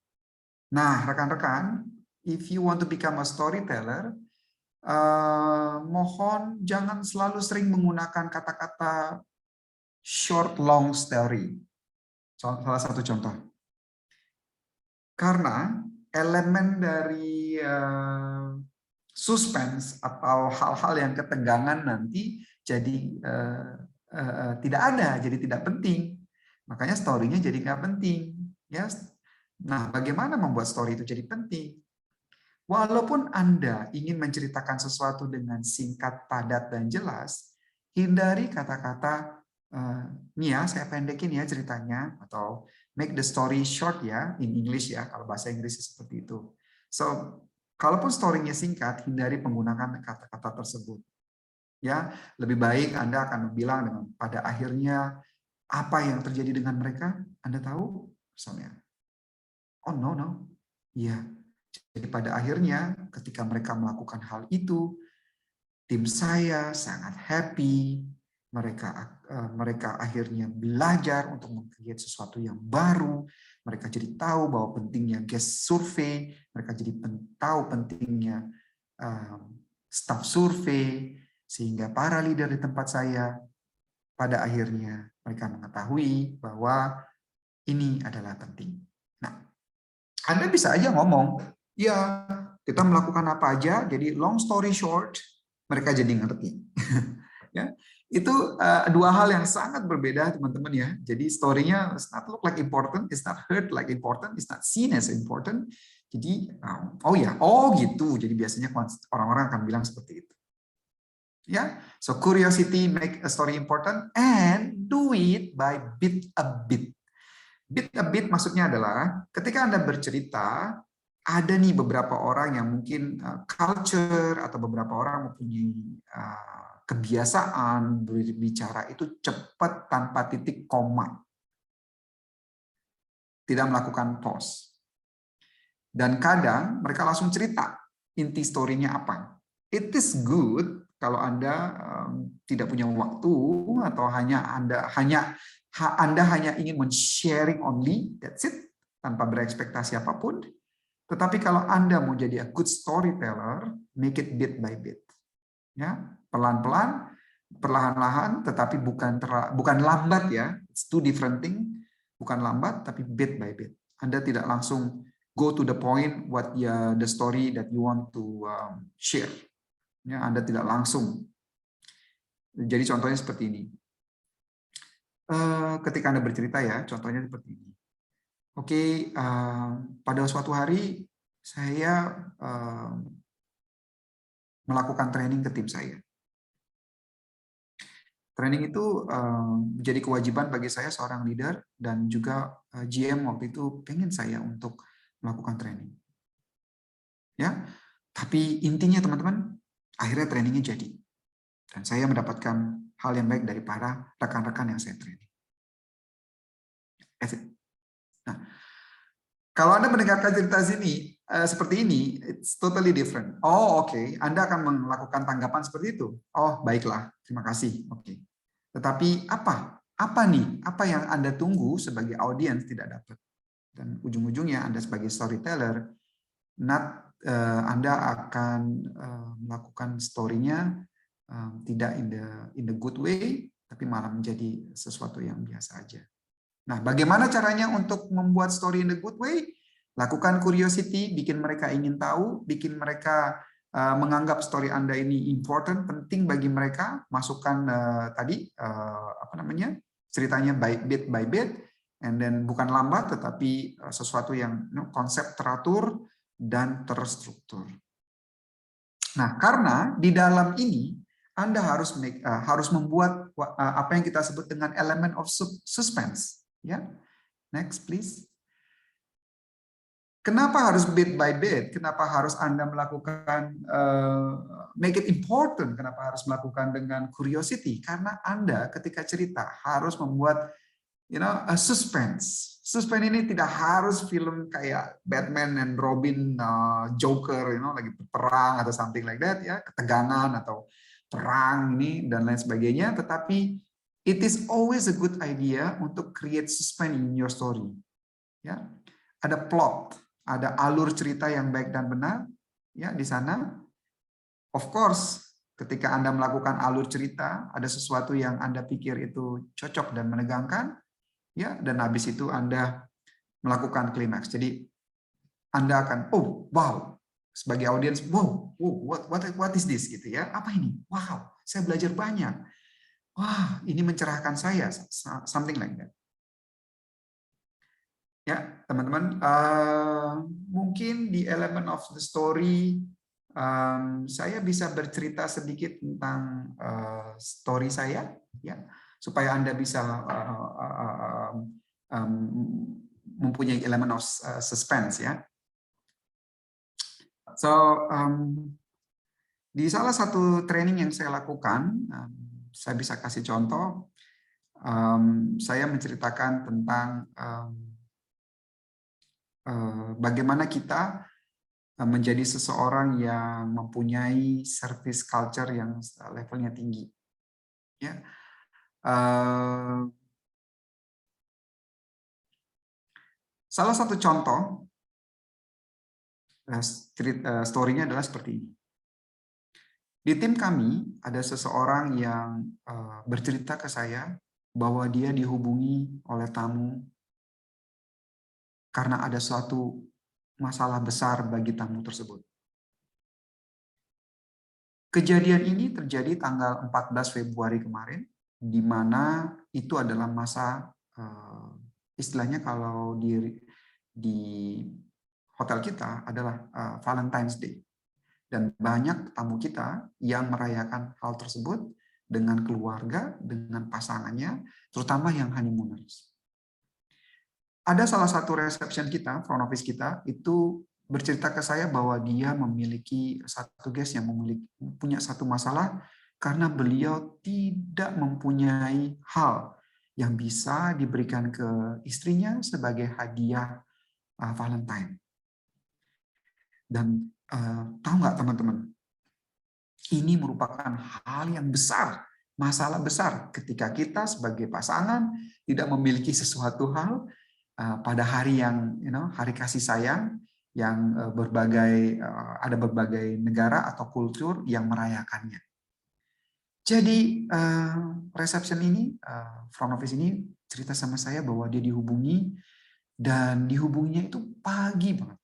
[SPEAKER 11] Nah, rekan-rekan, if you want to become a storyteller, mohon jangan selalu sering menggunakan kata-kata short long story. Salah satu contoh. Karena elemen dari suspense atau hal-hal yang ketegangan nanti jadi tidak ada, jadi tidak penting. Makanya story-nya jadi nggak penting. Ya. Nah, bagaimana membuat story itu jadi penting? Walaupun Anda ingin menceritakan sesuatu dengan singkat, padat, dan jelas, hindari kata-kata, nih ya, saya pendekin ya ceritanya, atau make the story short ya, in English ya, kalau bahasa Inggris seperti itu. So, kalaupun story-nya singkat, hindari penggunaan kata-kata tersebut. Ya, lebih baik Anda akan bilang dengan pada akhirnya apa yang terjadi dengan mereka, Anda tahu, misalnya, oh no, iya. Jadi pada akhirnya ketika mereka melakukan hal itu, tim saya sangat happy, mereka akhirnya belajar untuk meng-create sesuatu yang baru, mereka jadi tahu bahwa pentingnya guest survey, mereka jadi tahu pentingnya staff survey, sehingga para leader di tempat saya pada akhirnya mereka mengetahui bahwa ini adalah penting. Nah, Anda bisa aja ngomong, ya, kita melakukan apa aja, jadi long story short, mereka jadi ngerti. Ya, itu dua hal yang sangat berbeda, teman-teman ya. Jadi story-nya it's not look like important, it's not heard like important, it's not seen as important. Jadi, oh ya, oh gitu. Jadi biasanya orang-orang akan bilang seperti itu. Ya, so curiosity make a story important and do it by bit a bit. Bit a bit maksudnya adalah ketika Anda bercerita, ada nih beberapa orang yang mungkin culture atau beberapa orang mempunyai kebiasaan berbicara itu cepat tanpa titik koma. Tidak melakukan pause. Dan kadang mereka langsung cerita inti story-nya apa. It is good Kalau Anda tidak punya waktu atau Anda hanya ingin men-sharing only, that's it, tanpa berekspektasi apapun. Tetapi kalau Anda mau jadi a good storyteller, make it bit by bit. Ya, pelan-pelan, perlahan-lahan, tetapi bukan lambat ya. It's two different thing. Bukan lambat, tapi bit by bit. Anda tidak langsung go to the point what the story that you want to share. Ya, Anda tidak langsung. Jadi contohnya seperti ini. Ketika Anda bercerita ya, contohnya seperti ini. Oke, pada suatu hari saya melakukan training ke tim saya. Training itu menjadi kewajiban bagi saya seorang leader dan juga GM waktu itu pengen saya untuk melakukan training. Ya, tapi intinya teman-teman, akhirnya trainingnya jadi. Dan saya mendapatkan hal yang baik dari para rekan-rekan yang saya training. Nah, kalau Anda mendengarkan cerita sini seperti ini, it's totally different. Oh, oke. Anda akan melakukan tanggapan seperti itu. Oh, baiklah. Terima kasih. Oke. Tetapi apa? Apa nih? Apa yang Anda tunggu sebagai audiens tidak dapat? Dan ujung-ujungnya Anda sebagai storyteller, Anda akan melakukan story-nya tidak in the good way, tapi malah menjadi sesuatu yang biasa aja. Nah, bagaimana caranya untuk membuat story in the good way? Lakukan curiosity, bikin mereka ingin tahu, bikin mereka menganggap story Anda ini important, penting bagi mereka. Masukkan tadi ceritanya bit by bit, and then bukan lambat, tetapi sesuatu yang konsep teratur dan terstruktur. Nah, karena di dalam ini Anda harus membuat apa yang kita sebut dengan element of suspense. Ya, next please. Kenapa harus bit by bit? Kenapa harus Anda melakukan make it important? Kenapa harus melakukan dengan curiosity? Karena Anda ketika cerita harus membuat a suspense. Suspense ini tidak harus film kayak Batman and Robin, Joker, lagi perang atau something like that ya, ketegangan atau perang ini dan lain sebagainya. Tetapi it is always a good idea untuk create suspense in your story. Ya, ada plot. Ada alur cerita yang baik dan benar ya di sana. Of course, ketika Anda melakukan alur cerita, ada sesuatu yang Anda pikir itu cocok dan menegangkan ya, dan habis itu Anda melakukan klimaks. Jadi Anda akan wow, sebagai audiens, wow, what is this gitu ya. Apa ini? Wow, saya belajar banyak. Wah, ini mencerahkan saya, something like that. Ya, teman-teman, mungkin di element of the story, saya bisa bercerita sedikit tentang story saya, ya, supaya Anda bisa mempunyai element of suspense, ya. So, di salah satu training yang saya lakukan, saya bisa kasih contoh, saya menceritakan tentang bagaimana kita menjadi seseorang yang mempunyai service culture yang levelnya tinggi. Ya. Salah satu contoh story-nya adalah seperti ini. Di tim kami ada seseorang yang bercerita ke saya bahwa dia dihubungi oleh tamu karena ada suatu masalah besar bagi tamu tersebut. Kejadian ini terjadi tanggal 14 Februari kemarin, di mana itu adalah masa, istilahnya kalau di hotel kita adalah Valentine's Day. Dan banyak tamu kita yang merayakan hal tersebut dengan keluarga, dengan pasangannya, terutama yang honeymooners. Ada salah satu reception kita, front office kita, itu bercerita ke saya bahwa dia memiliki satu guest yang punya satu masalah karena beliau tidak mempunyai hal yang bisa diberikan ke istrinya sebagai hadiah Valentine. Dan tahu nggak teman-teman, Ini merupakan hal yang besar, masalah besar ketika kita sebagai pasangan tidak memiliki sesuatu hal pada hari yang, hari kasih sayang yang ada berbagai negara atau kultur yang merayakannya. Jadi reception ini, front office ini cerita sama saya bahwa dia dihubungi dan dihubunginya itu pagi banget.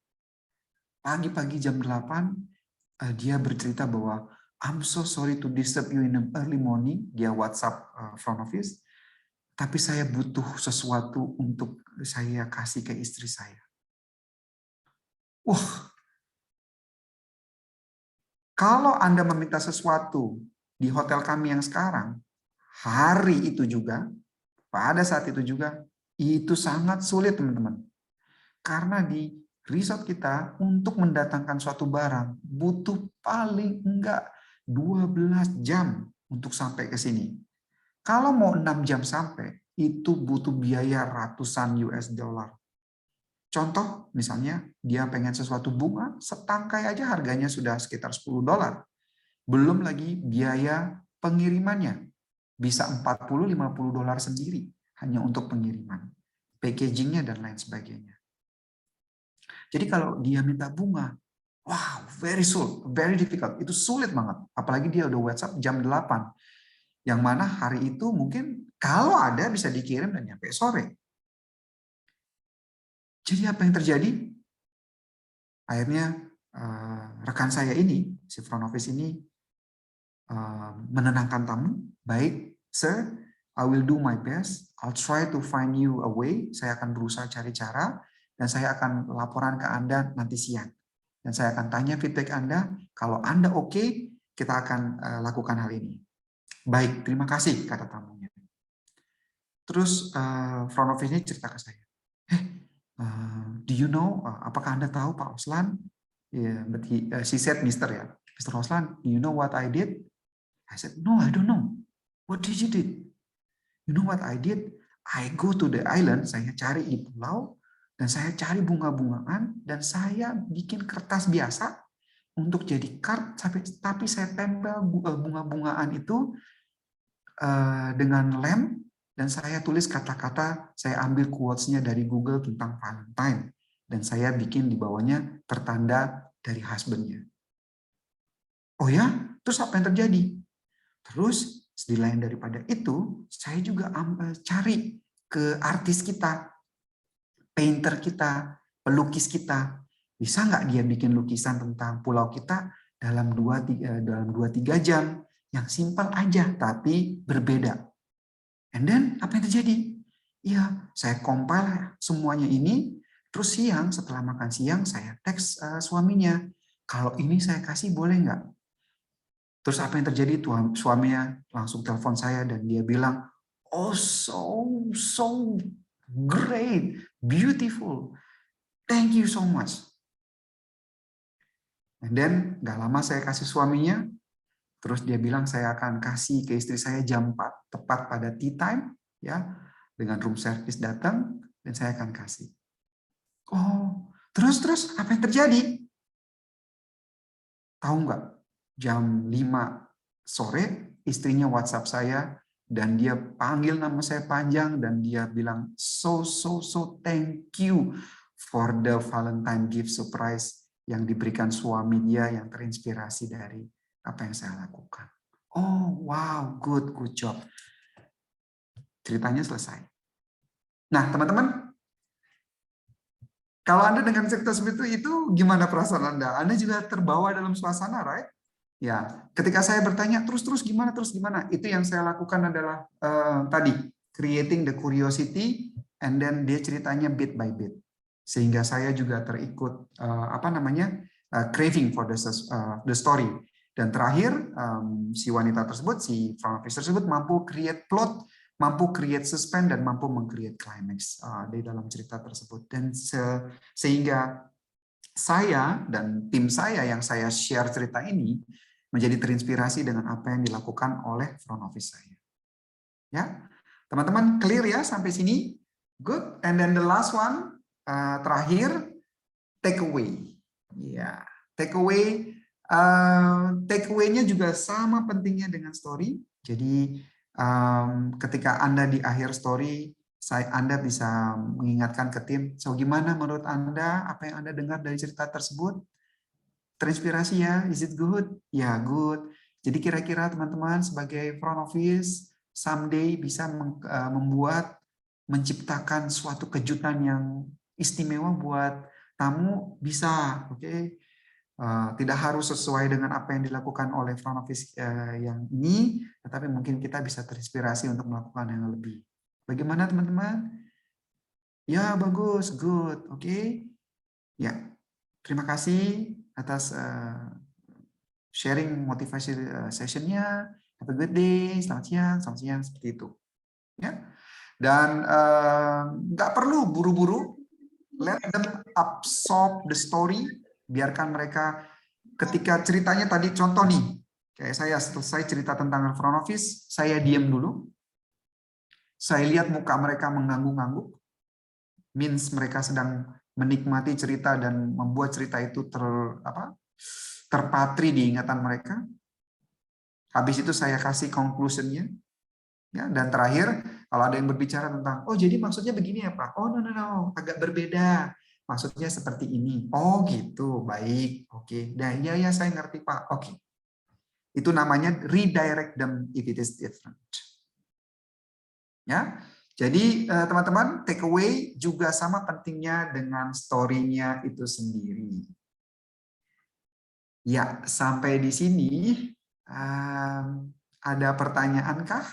[SPEAKER 11] Pagi-pagi jam 8 dia bercerita bahwa I'm so sorry to disturb you in the early morning. Dia WhatsApp front office. Tapi saya butuh sesuatu untuk saya kasih ke istri saya. Wah. Kalau Anda meminta sesuatu di hotel kami yang sekarang, hari itu juga, pada saat itu juga, itu sangat sulit teman-teman. Karena di resort kita untuk mendatangkan suatu barang butuh paling enggak 12 jam untuk sampai ke sini. Kalau mau 6 jam sampai, itu butuh biaya ratusan US dollar. Contoh, misalnya dia pengen sesuatu bunga, setangkai aja harganya sudah sekitar 10 dolar. Belum lagi biaya pengirimannya. Bisa 40-50 dolar sendiri hanya untuk pengiriman. Packagingnya dan lain sebagainya. Jadi kalau dia minta bunga, wow, very difficult. Itu sulit banget. Apalagi dia udah WhatsApp jam 8. Yang mana hari itu mungkin kalau ada bisa dikirim dan nyampe sore. Jadi apa yang terjadi? Akhirnya rekan saya ini, si front office ini menenangkan tamu. Baik, sir, I will do my best. I'll try to find you a way. Saya akan berusaha cari cara dan saya akan laporan ke Anda nanti siang. Dan saya akan tanya feedback Anda. Kalau Anda oke, kita akan lakukan hal ini. Baik, terima kasih, kata tamunya. Terus front office ini cerita ke saya. Do you know, apakah Anda tahu Pak Oslan? Yeah, but she said, Mr. ya. Mr. Oslan, do you know what I did? I said, no, I don't know. What did you did? You know what I did? I go to the island, saya cari di pulau, dan saya cari bunga-bungaan, dan saya bikin kertas biasa untuk jadi card, tapi saya tempel bunga-bungaan itu dengan lem, dan saya tulis kata-kata, saya ambil quotes-nya dari Google tentang Valentine, dan saya bikin di bawahnya tertanda dari husband-nya. Oh ya? Terus apa yang terjadi? Terus, di lain daripada itu, saya juga cari ke artis kita, painter kita, pelukis kita. Bisa nggak dia bikin lukisan tentang pulau kita dalam 2-3 jam? Yang simpel aja, tapi berbeda. And then, apa yang terjadi? Ya, saya compile semuanya ini, terus siang, setelah makan siang, saya teks suaminya. Kalau ini saya kasih, boleh nggak? Terus apa yang terjadi? Suaminya langsung telepon saya dan dia bilang, oh so great, beautiful, thank you so much. And then nggak lama saya kasih suaminya, terus dia bilang saya akan kasih ke istri saya jam 4, tepat pada tea time, ya, dengan room service datang dan saya akan kasih. Oh, terus apa yang terjadi? Tahu nggak? Jam 5 sore, istrinya WhatsApp saya, dan dia panggil nama saya panjang, dan dia bilang, so thank you for the Valentine gift surprise yang diberikan suami dia yang terinspirasi dari apa yang saya lakukan. Oh, wow, good job. Ceritanya selesai. Nah, teman-teman, kalau Anda dengan cerita seperti itu, gimana perasaan Anda? Anda juga terbawa dalam suasana, right? Ya, ketika saya bertanya terus gimana? Itu yang saya lakukan adalah tadi creating the curiosity, and then dia ceritanya bit by bit, sehingga saya juga terikut craving for the story. Dan terakhir si wanita tersebut, si front office tersebut mampu create plot, mampu create suspense, dan mampu meng-create climax di dalam cerita tersebut. Dan sehingga saya dan tim saya yang saya share cerita ini menjadi terinspirasi dengan apa yang dilakukan oleh front office saya. Ya, teman-teman clear ya sampai sini? Good. And then the last one, terakhir, takeaway. Ya, takeaway Takeaway-nya juga sama pentingnya dengan story. Jadi ketika Anda di akhir story, Anda bisa mengingatkan ke tim, so gimana menurut Anda, apa yang Anda dengar dari cerita tersebut? Terinspirasi ya, is it good? Ya, good. Jadi kira-kira teman-teman sebagai front office, someday bisa menciptakan suatu kejutan yang istimewa buat tamu, bisa, oke? Tidak harus sesuai dengan apa yang dilakukan oleh front office yang ini, tetapi mungkin kita bisa terinspirasi untuk melakukan yang lebih. Bagaimana teman-teman? Ya, bagus, good, oke? Ya, terima kasih atas sharing motivasi sessionnya. Have a good day, selamat siang, seperti itu. Ya, dan nggak perlu buru-buru. Let them absorb the story. Biarkan mereka ketika ceritanya tadi, contoh nih, kayak saya selesai cerita tentang front office, saya diam dulu. Saya lihat muka mereka mengangguk-angguk. Means mereka sedang menikmati cerita dan membuat cerita itu terpatri di ingatan mereka. Habis itu saya kasih conclusion-nya. Ya, dan terakhir, kalau ada yang berbicara tentang, oh jadi maksudnya begini ya Pak? Oh no, agak berbeda. Maksudnya seperti ini. Oh gitu, baik, oke. Dan ya saya ngerti Pak. Oke. Itu namanya redirect them if it is different. Ya, jadi teman-teman, take away juga sama pentingnya dengan story-nya itu sendiri. Ya, sampai di sini ada pertanyaan kah?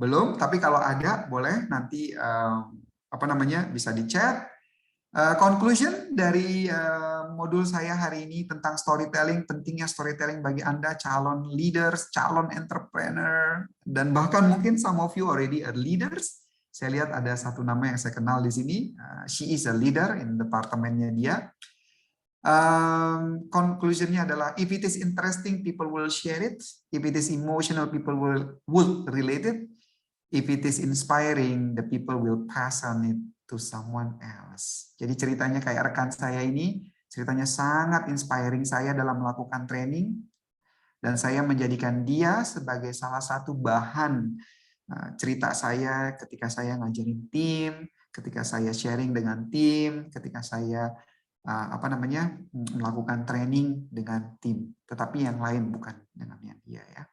[SPEAKER 11] Belum, tapi kalau ada boleh nanti bisa di chat. Conclusion dari modul saya hari ini tentang storytelling, pentingnya storytelling bagi Anda calon leaders, calon entrepreneur, dan bahkan mungkin some of you already are leaders. Saya lihat ada satu nama yang saya kenal di sini. She is a leader in departemennya dia. Conclusionnya adalah if it is interesting, people will share it. If it is emotional, people will relate it. If it is inspiring, the people will pass on it to someone else. Jadi ceritanya kayak rekan saya ini, ceritanya sangat inspiring saya dalam melakukan training, dan saya menjadikan dia sebagai salah satu bahan cerita saya ketika saya ngajarin tim, ketika saya sharing dengan tim, ketika saya melakukan training dengan tim, tetapi yang lain bukan dengan yang dia ya.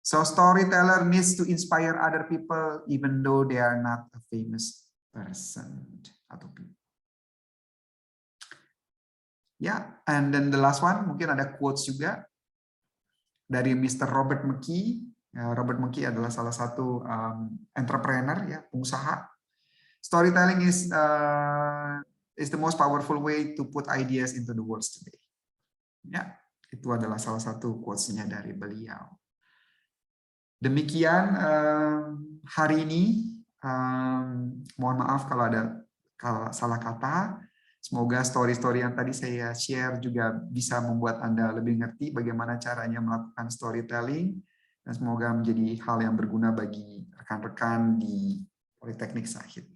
[SPEAKER 11] So storyteller needs to inspire other people even though they are not a famous person atau people. Ya, and then the last one mungkin ada quotes juga dari Mr. Robert McKee. Robert McKee adalah salah satu entrepreneur ya, pengusaha. Storytelling is the most powerful way to put ideas into the world today. Ya, itu adalah salah satu quotes-nya dari beliau. Demikian hari ini. Mohon maaf kalau ada salah kata. Semoga story-story yang tadi saya share juga bisa membuat Anda lebih ngerti bagaimana caranya melakukan storytelling, dan semoga menjadi hal yang berguna bagi rekan-rekan di Politeknik Sahid.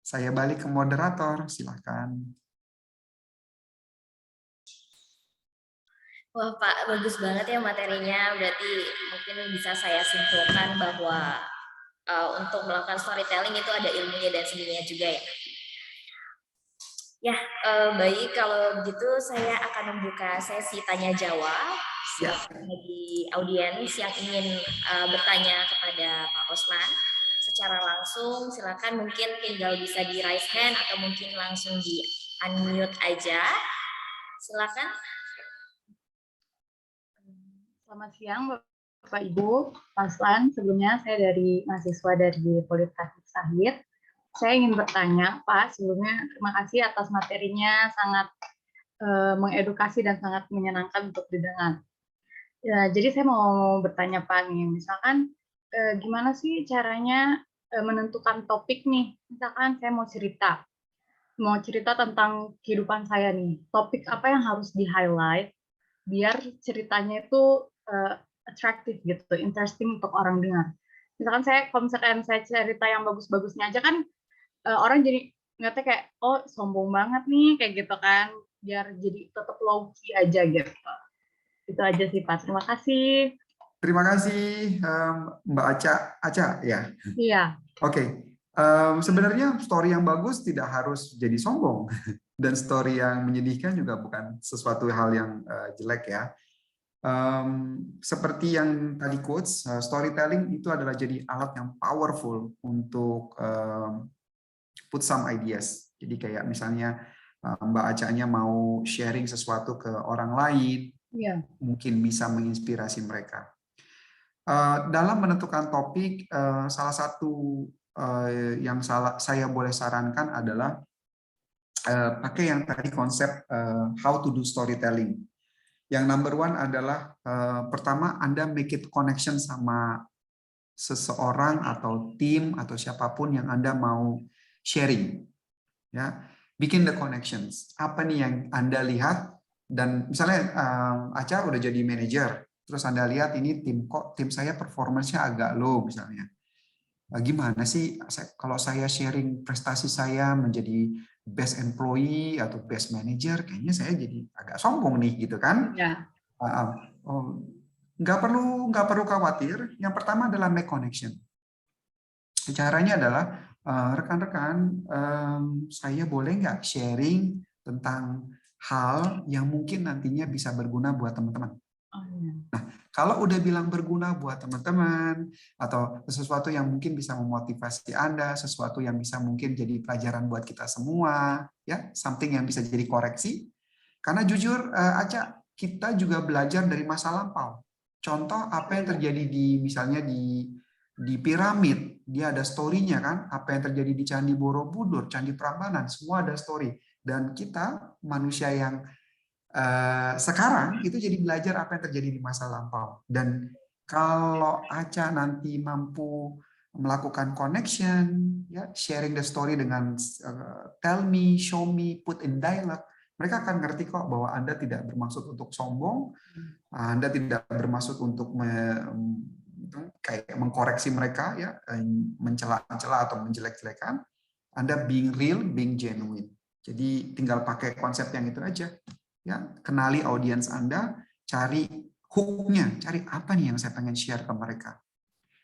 [SPEAKER 11] Saya balik ke moderator, silakan.
[SPEAKER 10] Wah Pak, bagus banget ya materinya. Berarti mungkin bisa saya simpulkan bahwa untuk melakukan storytelling itu ada ilmunya dan seninya juga ya. Ya, baik, kalau begitu saya akan membuka sesi tanya jawab. Silakan bagi audiens yang ingin bertanya kepada Pak Osman secara langsung, silakan mungkin tinggal bisa di raise hand atau mungkin langsung di unmute aja. Silakan.
[SPEAKER 12] Selamat siang Bapak Ibu, Pak Osman. Sebelumnya saya dari mahasiswa dari Politeknik Sahid. Saya ingin bertanya, Pak, sebelumnya terima kasih atas materinya, sangat mengedukasi dan sangat menyenangkan untuk didengar. Ya, jadi saya mau bertanya Pak nih, misalkan gimana sih caranya menentukan topik nih? Misalkan saya mau cerita tentang kehidupan saya nih, topik apa yang harus di-highlight biar ceritanya itu atraktif gitu, interesting untuk orang dengar. Misalkan kalau misalkan saya cerita yang bagus-bagusnya aja kan orang jadi ngeliatnya kayak, oh sombong banget nih, kayak gitu kan. Biar jadi tetap low key aja gitu. Itu aja sih Pak. Terima kasih.
[SPEAKER 11] Terima kasih Mbak Aca ya.
[SPEAKER 12] Iya.
[SPEAKER 11] Oke. Sebenarnya story yang bagus tidak harus jadi sombong dan story yang menyedihkan juga bukan sesuatu hal yang jelek ya. Seperti yang tadi quotes, storytelling itu adalah jadi alat yang powerful untuk put some ideas. Jadi kayak misalnya Mbak Acanya mau sharing sesuatu ke orang lain, mungkin bisa menginspirasi mereka. Dalam menentukan topik, salah satu yang saya boleh sarankan adalah pakai yang tadi konsep how to do storytelling. Yang number one adalah pertama Anda make it connection sama seseorang atau tim atau siapapun yang Anda mau sharing. Ya, bikin the connections. Apa nih yang Anda lihat dan misalnya Aca udah jadi manajer, terus Anda lihat ini tim saya performance-nya agak low misalnya. Gimana sih kalau saya sharing prestasi saya menjadi best employee atau best manager, kayaknya saya jadi agak sombong nih gitu kan?
[SPEAKER 12] Ya.
[SPEAKER 11] Nggak perlu khawatir. Yang pertama adalah make connection. Caranya adalah rekan-rekan, saya boleh nggak sharing tentang hal yang mungkin nantinya bisa berguna buat teman-teman. Nah, kalau udah bilang berguna buat teman-teman atau sesuatu yang mungkin bisa memotivasi Anda, sesuatu yang bisa mungkin jadi pelajaran buat kita semua, ya, something yang bisa jadi koreksi. Karena jujur Aca, kita juga belajar dari masa lampau. Contoh apa yang terjadi misalnya di piramid, dia ada story-nya kan, apa yang terjadi di Candi Borobudur, Candi Prambanan, semua ada story. Dan kita manusia yang sekarang itu jadi belajar apa yang terjadi di masa lampau. Dan kalau Aca nanti mampu melakukan connection, ya, sharing the story dengan tell me, show me, put in dialogue, mereka akan ngerti kok bahwa Anda tidak bermaksud untuk sombong, Anda tidak bermaksud untuk kayak mengkoreksi mereka, ya, mencela-cela atau menjelek-jelekan. Anda being real, being genuine. Jadi tinggal pakai konsep yang itu aja. Ya, kenali audiens Anda, cari hook-nya, cari apa nih yang saya pengen share ke mereka.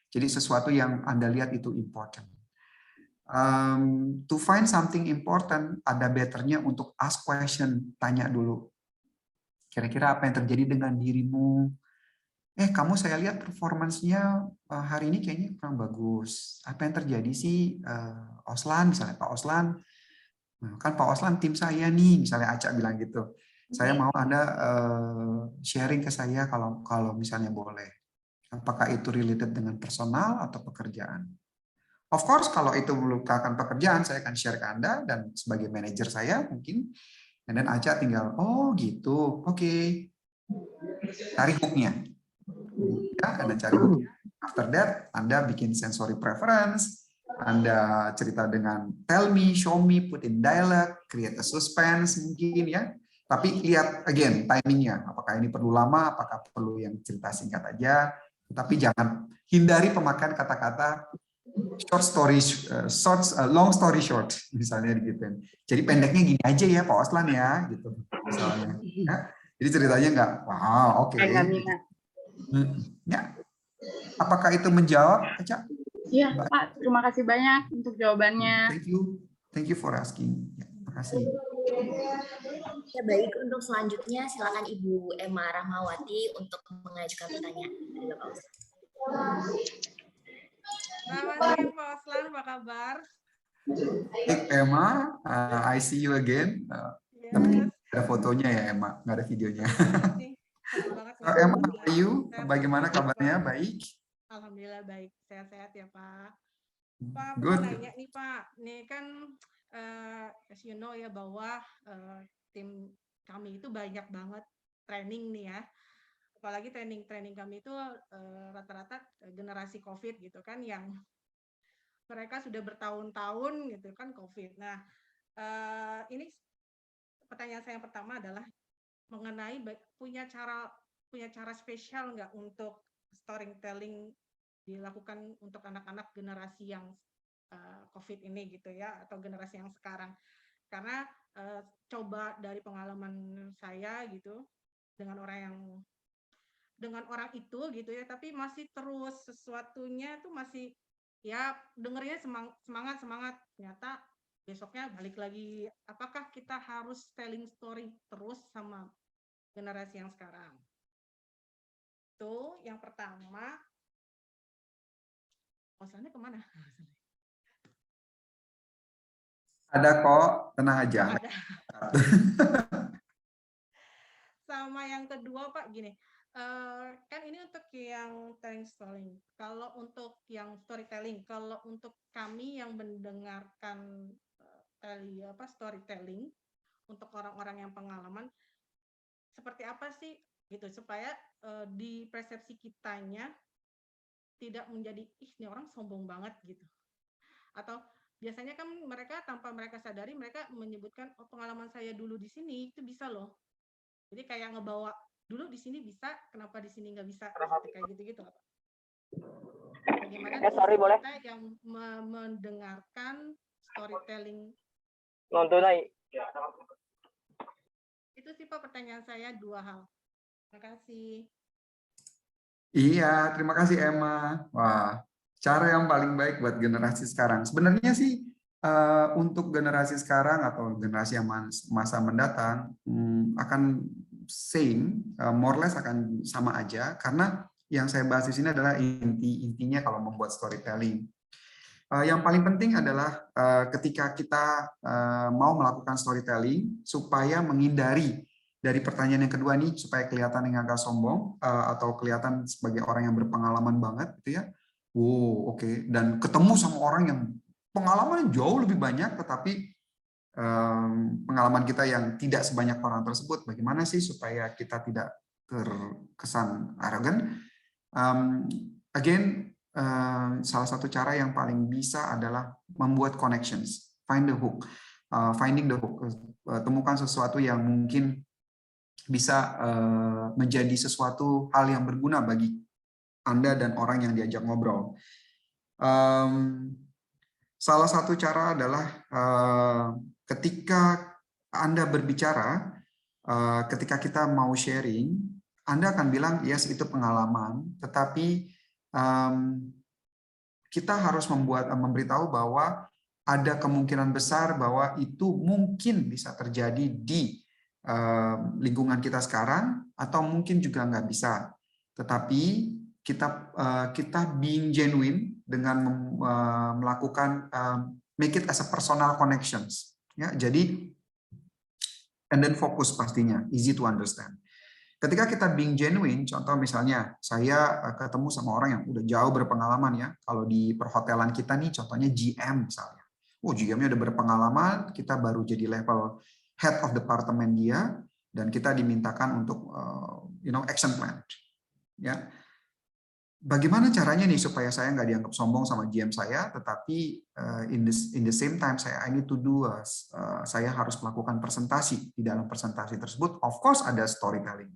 [SPEAKER 11] Jadi sesuatu yang Anda lihat itu important. To find something important, ada betternya untuk ask question, tanya dulu. Kira-kira apa yang terjadi dengan dirimu? Kamu saya lihat performance-nya hari ini kayaknya kurang bagus. Apa yang terjadi sih, Oslan, misalnya Pak Oslan? Kan Pak Oslan tim saya nih, misalnya Aca bilang gitu. Saya mau Anda sharing ke saya kalau misalnya boleh. Apakah itu related dengan personal atau pekerjaan? Of course, kalau itu melupakan pekerjaan, saya akan share ke Anda dan sebagai manajer saya mungkin. Dan Aca tinggal, oh gitu, oke. Cari hook-nya. Ya, Anda cari hook-nya. After that, Anda bikin sensory preference, Anda cerita dengan tell me, show me, put in dialogue, create a suspense mungkin ya. Tapi lihat again timingnya, apakah ini perlu lama, apakah perlu yang cerita singkat aja. Tapi jangan hindari pemakaian kata-kata long story short, misalnya gitu. Jadi pendeknya gini aja ya Pak Oslan ya, gitu misalnya. Ya. Jadi ceritanya nggak, wow, oke. Ya. Apakah itu menjawab, Aca?
[SPEAKER 12] Iya, Pak. Terima kasih banyak untuk jawabannya.
[SPEAKER 11] Thank you for asking. Ya, terima kasih.
[SPEAKER 10] Ya, baik, untuk selanjutnya silakan Ibu Emma Rahmawati untuk mengajukan pertanyaan dari Bapak Ustaz.
[SPEAKER 6] Selamat siang Pak Oslan, apa kabar?
[SPEAKER 11] Baik Emma, I see you again. Tapi ada fotonya ya Emma, nggak ada videonya. Emma, how are you? Bagaimana kabarnya? Baik?
[SPEAKER 6] Alhamdulillah baik, sehat-sehat ya Pak. Pak,
[SPEAKER 11] Good.
[SPEAKER 6] mau nanya nih Pak, nih kan as you know ya bahwa tim kami itu banyak banget training nih ya. Apalagi training kami itu rata-rata generasi COVID gitu kan, yang mereka sudah bertahun-tahun gitu kan COVID. Nah, ini pertanyaan saya yang pertama adalah mengenai punya cara spesial nggak untuk storytelling dilakukan untuk anak-anak generasi yang
[SPEAKER 13] COVID ini gitu ya, atau generasi yang sekarang. Karena coba dari pengalaman saya gitu dengan orang itu gitu ya, tapi masih terus sesuatunya tuh masih ya dengernya semangat, ternyata besoknya balik lagi. Apakah kita harus telling story terus sama generasi yang sekarang? Itu yang pertama. Masalahnya kemana?
[SPEAKER 11] Ada kok, tenang aja.
[SPEAKER 13] Ada. Sama yang kedua Pak, gini, kan ini untuk yang telling story. Kalau untuk yang storytelling, kalau untuk kami yang mendengarkan storytelling untuk orang-orang yang pengalaman, seperti apa sih gitu supaya di persepsi kitanya tidak menjadi ini orang sombong banget gitu. Atau biasanya kan mereka tanpa mereka sadari mereka menyebutkan pengalaman saya dulu di sini itu bisa loh. Jadi kayak ngebawa dulu di sini bisa, kenapa di sini nggak bisa, kayak gitu-gitu. Bagaimana kita yang mendengarkan storytelling? Itu sih Pak pertanyaan saya, 2 hal. Terima kasih.
[SPEAKER 11] Iya, terima kasih Emma. Wah, cara yang paling baik buat generasi sekarang. Sebenarnya sih untuk generasi sekarang atau generasi yang masa mendatang akan same, more or less akan sama aja, karena yang saya bahas di sini adalah intinya kalau membuat storytelling. Yang paling penting adalah ketika kita mau melakukan storytelling supaya menghindari dari pertanyaan yang kedua nih, supaya kelihatan yang agak sombong atau kelihatan sebagai orang yang berpengalaman banget gitu ya. Wow, oke. Dan ketemu sama orang yang pengalaman jauh lebih banyak, tetapi pengalaman kita yang tidak sebanyak orang tersebut. Bagaimana sih supaya kita tidak terkesan arogan? Again, salah satu cara yang paling bisa adalah membuat connections, find the hook, finding the hook. Temukan sesuatu yang mungkin bisa menjadi sesuatu hal yang berguna bagi Anda dan orang yang diajak ngobrol. Salah satu cara adalah ketika Anda berbicara, ketika kita mau sharing, Anda akan bilang, yes itu pengalaman, tetapi kita harus memberitahu bahwa ada kemungkinan besar bahwa itu mungkin bisa terjadi di lingkungan kita sekarang, atau mungkin juga nggak bisa. Tetapi kita being genuine dengan melakukan make it as a personal connections, ya. Jadi and then fokus pastinya, easy to understand. Ketika kita being genuine, contoh misalnya saya ketemu sama orang yang udah jauh berpengalaman ya. Kalau di perhotelan kita nih, contohnya GM misalnya. GM-nya udah berpengalaman, kita baru jadi level head of department dia, dan kita dimintakan untuk action plan. Ya. Bagaimana caranya nih supaya saya nggak dianggap sombong sama GM saya, tetapi in the same time I need to do saya harus melakukan presentasi. Di dalam presentasi tersebut, of course ada storytelling.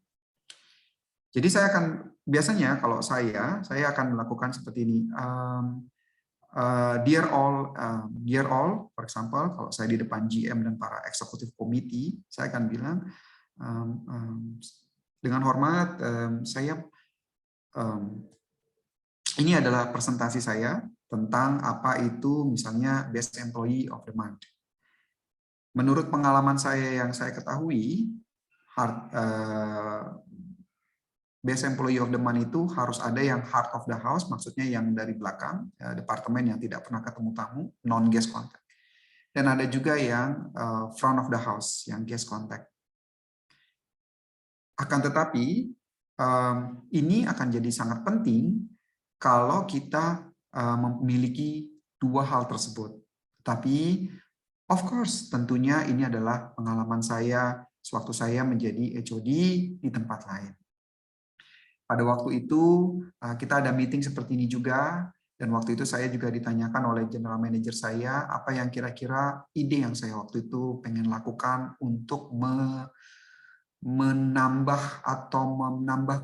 [SPEAKER 11] Jadi saya akan biasanya kalau saya akan melakukan seperti ini. Dear all, for example, kalau saya di depan GM dan para executive committee, saya akan bilang dengan hormat, ini adalah presentasi saya tentang apa itu misalnya Best Employee of the Month. Menurut pengalaman saya yang saya ketahui, Best Employee of the Month itu harus ada yang heart of the house, maksudnya yang dari belakang, departemen yang tidak pernah ketemu tamu, non-guest contact. Dan ada juga yang front of the house, yang guest contact. Akan tetapi, ini akan jadi sangat penting kalau kita memiliki 2 hal tersebut. Tapi, of course, tentunya ini adalah pengalaman saya sewaktu saya menjadi HOD di tempat lain. Pada waktu itu, kita ada meeting seperti ini juga, dan waktu itu saya juga ditanyakan oleh general manager saya, apa yang kira-kira ide yang saya waktu itu pengen lakukan untuk menambah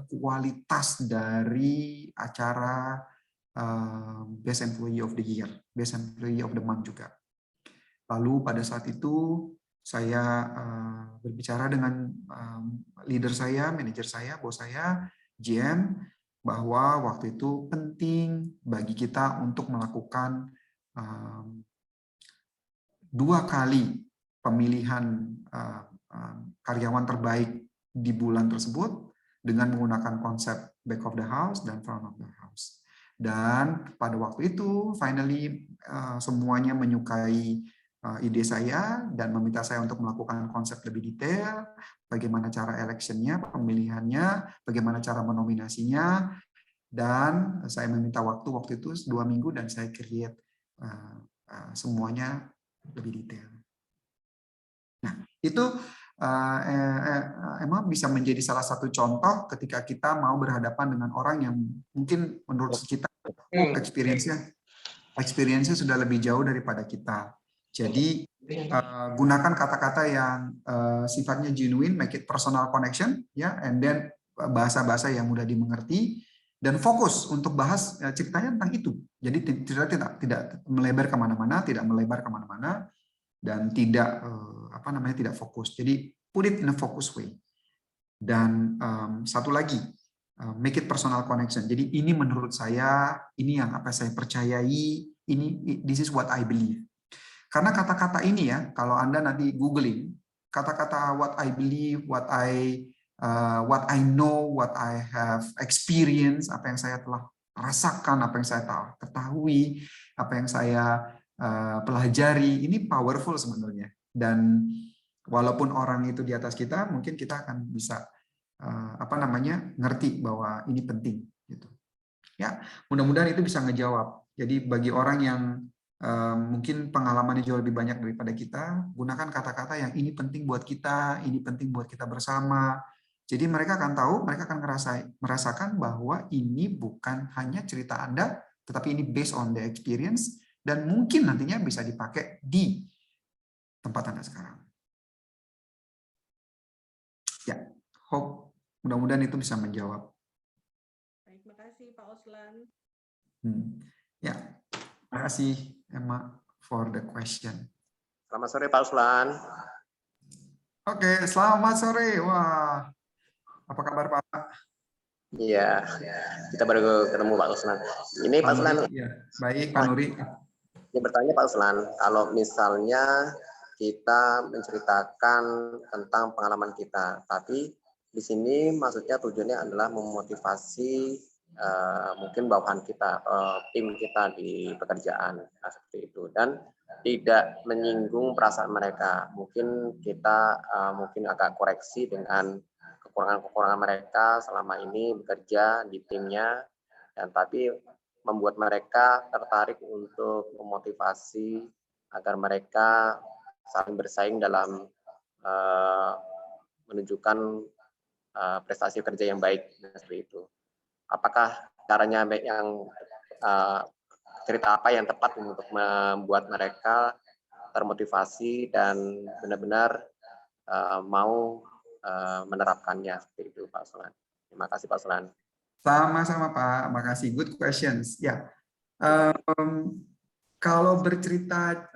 [SPEAKER 11] kualitas dari acara Best Employee of the Year, Best Employee of the Month juga. Lalu pada saat itu saya berbicara dengan leader saya, manajer saya, bos saya, GM, bahwa waktu itu penting bagi kita untuk melakukan 2 kali pemilihan karyawan terbaik di bulan tersebut dengan menggunakan konsep back of the house dan front of the house. Dan pada waktu itu, finally semuanya menyukai ide saya dan meminta saya untuk melakukan konsep lebih detail, bagaimana cara electionnya, pemilihannya, bagaimana cara menominasinya, dan saya meminta waktu itu 2 minggu dan saya create semuanya lebih detail. Nah, itu emang bisa menjadi salah satu contoh ketika kita mau berhadapan dengan orang yang mungkin menurut kita experience-nya sudah lebih jauh daripada kita. Jadi gunakan kata-kata yang sifatnya genuine, make it personal connection, ya, and then bahasa-bahasa yang mudah dimengerti dan fokus untuk bahas ceritanya tentang itu. Jadi tidak melebar kemana-mana, dan tidak tidak fokus. Jadi put it in a focus way. Dan satu lagi, make it personal connection. Jadi ini menurut saya, ini yang apa saya percayai, this is what I believe. Karena kata-kata ini ya, kalau Anda nanti googling kata-kata what I believe, what I know, what I have experienced, apa yang saya telah rasakan, apa yang saya ketahui, apa yang saya pelajari, ini powerful sebenarnya. Dan walaupun orang itu di atas kita, mungkin kita akan bisa ngerti bahwa ini penting gitu. Ya, mudah-mudahan itu bisa ngejawab. Jadi bagi orang yang mungkin pengalamannya jauh lebih banyak daripada kita, gunakan kata-kata yang ini penting buat kita, ini penting buat kita bersama. Jadi mereka akan tahu, mereka akan merasakan bahwa ini bukan hanya cerita Anda, tetapi ini based on the experience, dan mungkin nantinya bisa dipakai di tempat Anda sekarang. Ya, hope mudah-mudahan itu bisa menjawab.
[SPEAKER 13] Baik, terima kasih Pak Oslan.
[SPEAKER 11] Ya, terima kasih Emma for the question.
[SPEAKER 1] Selamat sore Pak Oslan.
[SPEAKER 11] Oke, selamat sore. Wah, apa kabar Pak?
[SPEAKER 1] Iya, kita baru ketemu Pak Oslan. Ini Pak Oslan.
[SPEAKER 11] Ya, baik Pak Nuri.
[SPEAKER 1] Yang bertanya Pak Oslan, kalau misalnya kita menceritakan tentang pengalaman kita, tapi di sini maksudnya tujuannya adalah memotivasi mungkin bawahan kita, tim kita di pekerjaan, seperti itu, dan tidak menyinggung perasaan mereka. Mungkin kita mungkin agak koreksi dengan kekurangan-kekurangan mereka selama ini bekerja di timnya, dan tapi membuat mereka tertarik untuk memotivasi agar mereka saling bersaing dalam menunjukkan prestasi kerja yang baik, seperti itu. Apakah caranya yang cerita apa yang tepat untuk membuat mereka termotivasi dan benar-benar mau menerapkannya, seperti itu Pak Oslan. Terima kasih Pak Oslan.
[SPEAKER 11] Sama-sama Pak, makasih. Good questions. Ya, kalau bercerita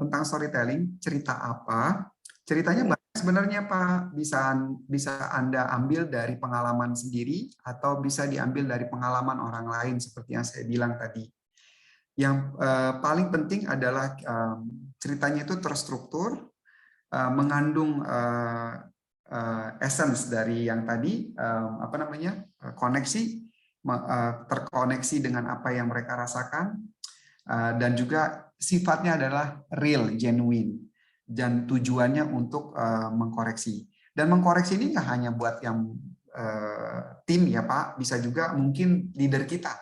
[SPEAKER 11] tentang storytelling, cerita apa? Ceritanya banyak sebenarnya Pak. Bisa Anda ambil dari pengalaman sendiri atau bisa diambil dari pengalaman orang lain seperti yang saya bilang tadi. Yang paling penting adalah ceritanya itu terstruktur, mengandung essence dari yang tadi koneksi, terkoneksi dengan apa yang mereka rasakan, dan juga sifatnya adalah real, genuine, dan tujuannya untuk mengkoreksi. Dan mengkoreksi ini nggak hanya buat yang tim ya Pak, bisa juga mungkin leader kita,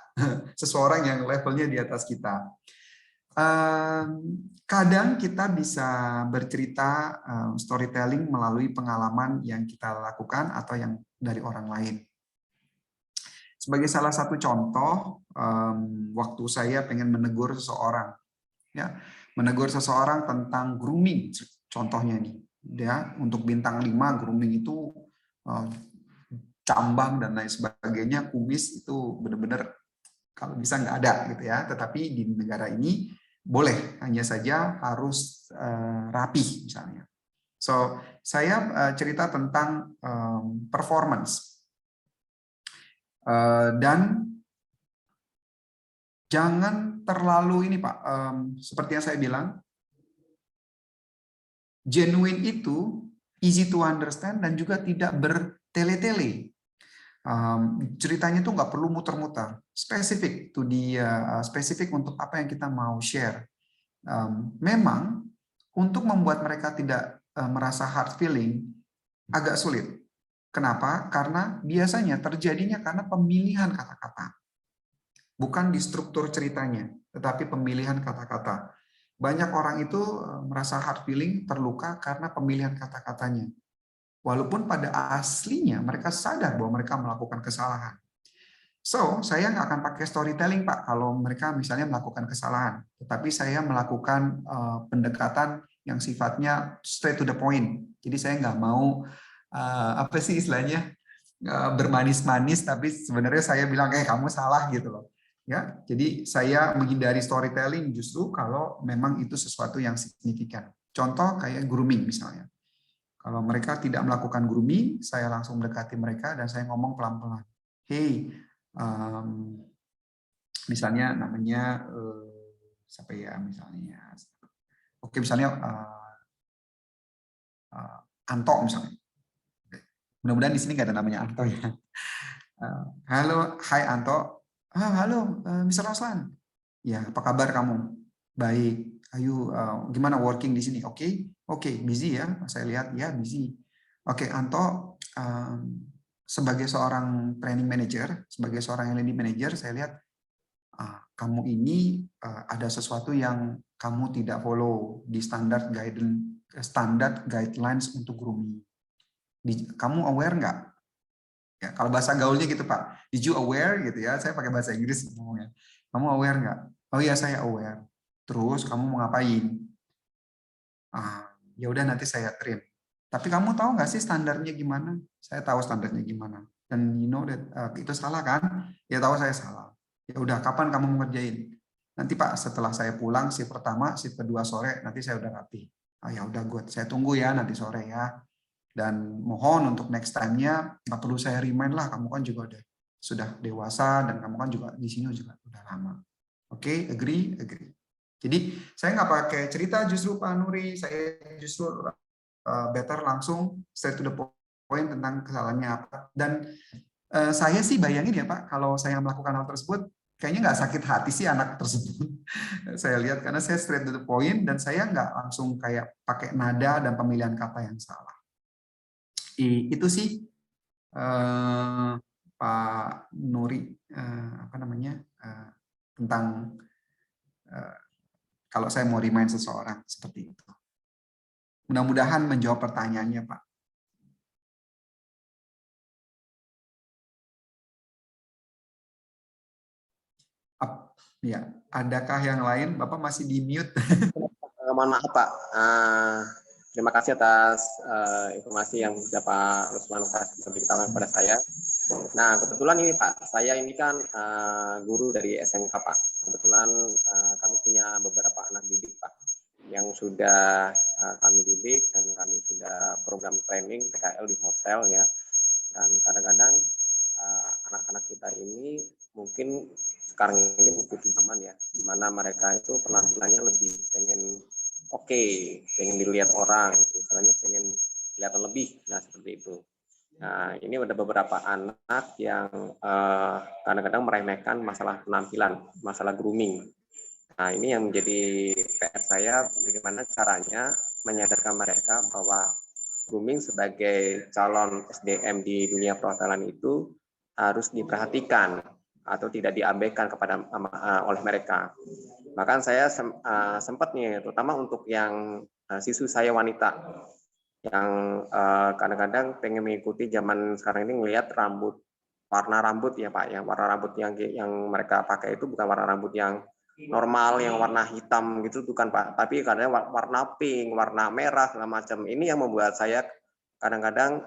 [SPEAKER 11] seseorang yang levelnya di atas kita. Kadang kita bisa bercerita storytelling melalui pengalaman yang kita lakukan atau yang dari orang lain. Sebagai salah satu contoh, waktu saya pengen menegur seseorang, ya, menegur seseorang tentang grooming, contohnya nih, ya, untuk bintang 5 grooming itu cambang dan lain sebagainya, kumis itu benar-benar Kalau bisa nggak ada gitu ya. Tetapi di negara ini boleh, hanya saja harus rapi misalnya. So, saya cerita tentang performance. Dan jangan terlalu ini Pak, seperti yang saya bilang, genuine itu easy to understand dan juga tidak bertele-tele. Ceritanya itu nggak perlu muter-muter, spesifik to dia, spesifik untuk apa yang kita mau share. Memang untuk membuat mereka tidak merasa hard feeling agak sulit. Kenapa? Karena biasanya terjadinya karena pemilihan kata-kata. Bukan di struktur ceritanya, tetapi pemilihan kata-kata. Banyak orang itu merasa hard feeling, terluka karena pemilihan kata-katanya. Walaupun pada aslinya mereka sadar bahwa mereka melakukan kesalahan. So, saya nggak akan pakai storytelling, Pak, kalau mereka misalnya melakukan kesalahan. Tetapi saya melakukan pendekatan yang sifatnya straight to the point. Jadi saya nggak mau, apa sih istilahnya, bermanis-manis, tapi sebenarnya saya bilang, kamu salah gitu loh. Ya, jadi saya menghindari storytelling justru kalau memang itu sesuatu yang signifikan. Contoh kayak grooming misalnya. Kalau mereka tidak melakukan grooming, saya langsung mendekati mereka dan saya ngomong pelan-pelan. Hey, misalnya namanya siapa ya misalnya? Oke, misalnya Anto misalnya. Mudah-mudahan di sini nggak ada namanya Anto ya. Halo, hai Anto. Halo, Mr. Roslan. Ya, apa kabar kamu? Baik. Ayo, gimana working di sini? Oke, busy ya. Saya lihat ya busy. Oke, Anto, sebagai seorang training manager, sebagai seorang L&D manager, saya lihat kamu ini ada sesuatu yang kamu tidak follow di standar guidelines untuk grooming. Kamu aware nggak? Ya, kalau bahasa gaulnya gitu Pak, did you aware gitu ya? Saya pakai bahasa Inggris ngomongnya. Kamu aware nggak? Oh iya saya aware. Terus kamu mau ngapain? Ya udah nanti saya trim. Tapi kamu tahu nggak sih standarnya gimana? Saya tahu standarnya gimana. Dan you know that itu salah kan? Ya tahu saya salah. Ya udah kapan kamu mau ngerjain? Nanti Pak setelah saya pulang shift pertama, shift kedua sore nanti saya udah rapi. Ya udah good. Saya tunggu ya nanti sore ya. Dan mohon untuk next time-nya nggak perlu saya remind lah, kamu kan juga sudah dewasa dan kamu kan juga di sini juga udah lama. Oke, agree. Jadi saya nggak pakai cerita justru Pak Nuri, saya justru better langsung straight to the point tentang kesalahannya apa. Dan saya sih bayangin ya Pak, kalau saya melakukan hal tersebut, kayaknya nggak sakit hati sih anak tersebut. Saya lihat karena saya straight to the point dan saya nggak langsung kayak pakai nada dan pemilihan kata yang salah. Itu sih Pak Nuri tentang kalau saya mau remind seseorang seperti itu. Mudah-mudahan menjawab pertanyaannya Pak. Ya, adakah yang lain? Bapak masih di mute.
[SPEAKER 1] Mohon maaf Pak. Terima kasih atas informasi yang sudah Pak Rusman beritahu kepada saya. Nah, kebetulan ini Pak, saya ini kan guru dari SMK Pak. Kebetulan kami punya beberapa anak didik Pak, yang sudah kami didik dan kami sudah program training PKL di hotel ya. Dan kadang-kadang anak-anak kita ini mungkin sekarang ini mengikuti zaman ya, di mana mereka itu penampilannya lebih pengen pengen dilihat orang, misalnya pengen kelihatan lebih, nah seperti itu. Nah ini ada beberapa anak yang kadang-kadang meremehkan masalah penampilan, masalah grooming. Nah ini yang menjadi PR saya, bagaimana caranya menyadarkan mereka bahwa grooming sebagai calon SDM di dunia perhotelan itu harus diperhatikan atau tidak diabaikan oleh mereka. Bahkan saya sempat nih, terutama untuk yang siswi saya wanita, yang kadang-kadang pengen mengikuti zaman sekarang ini, ngelihat warna rambut ya Pak, yang warna rambut yang mereka pakai itu bukan warna rambut yang normal, yang warna hitam gitu, bukan Pak, tapi kadang warna pink, warna merah, segala macam. Ini yang membuat saya kadang-kadang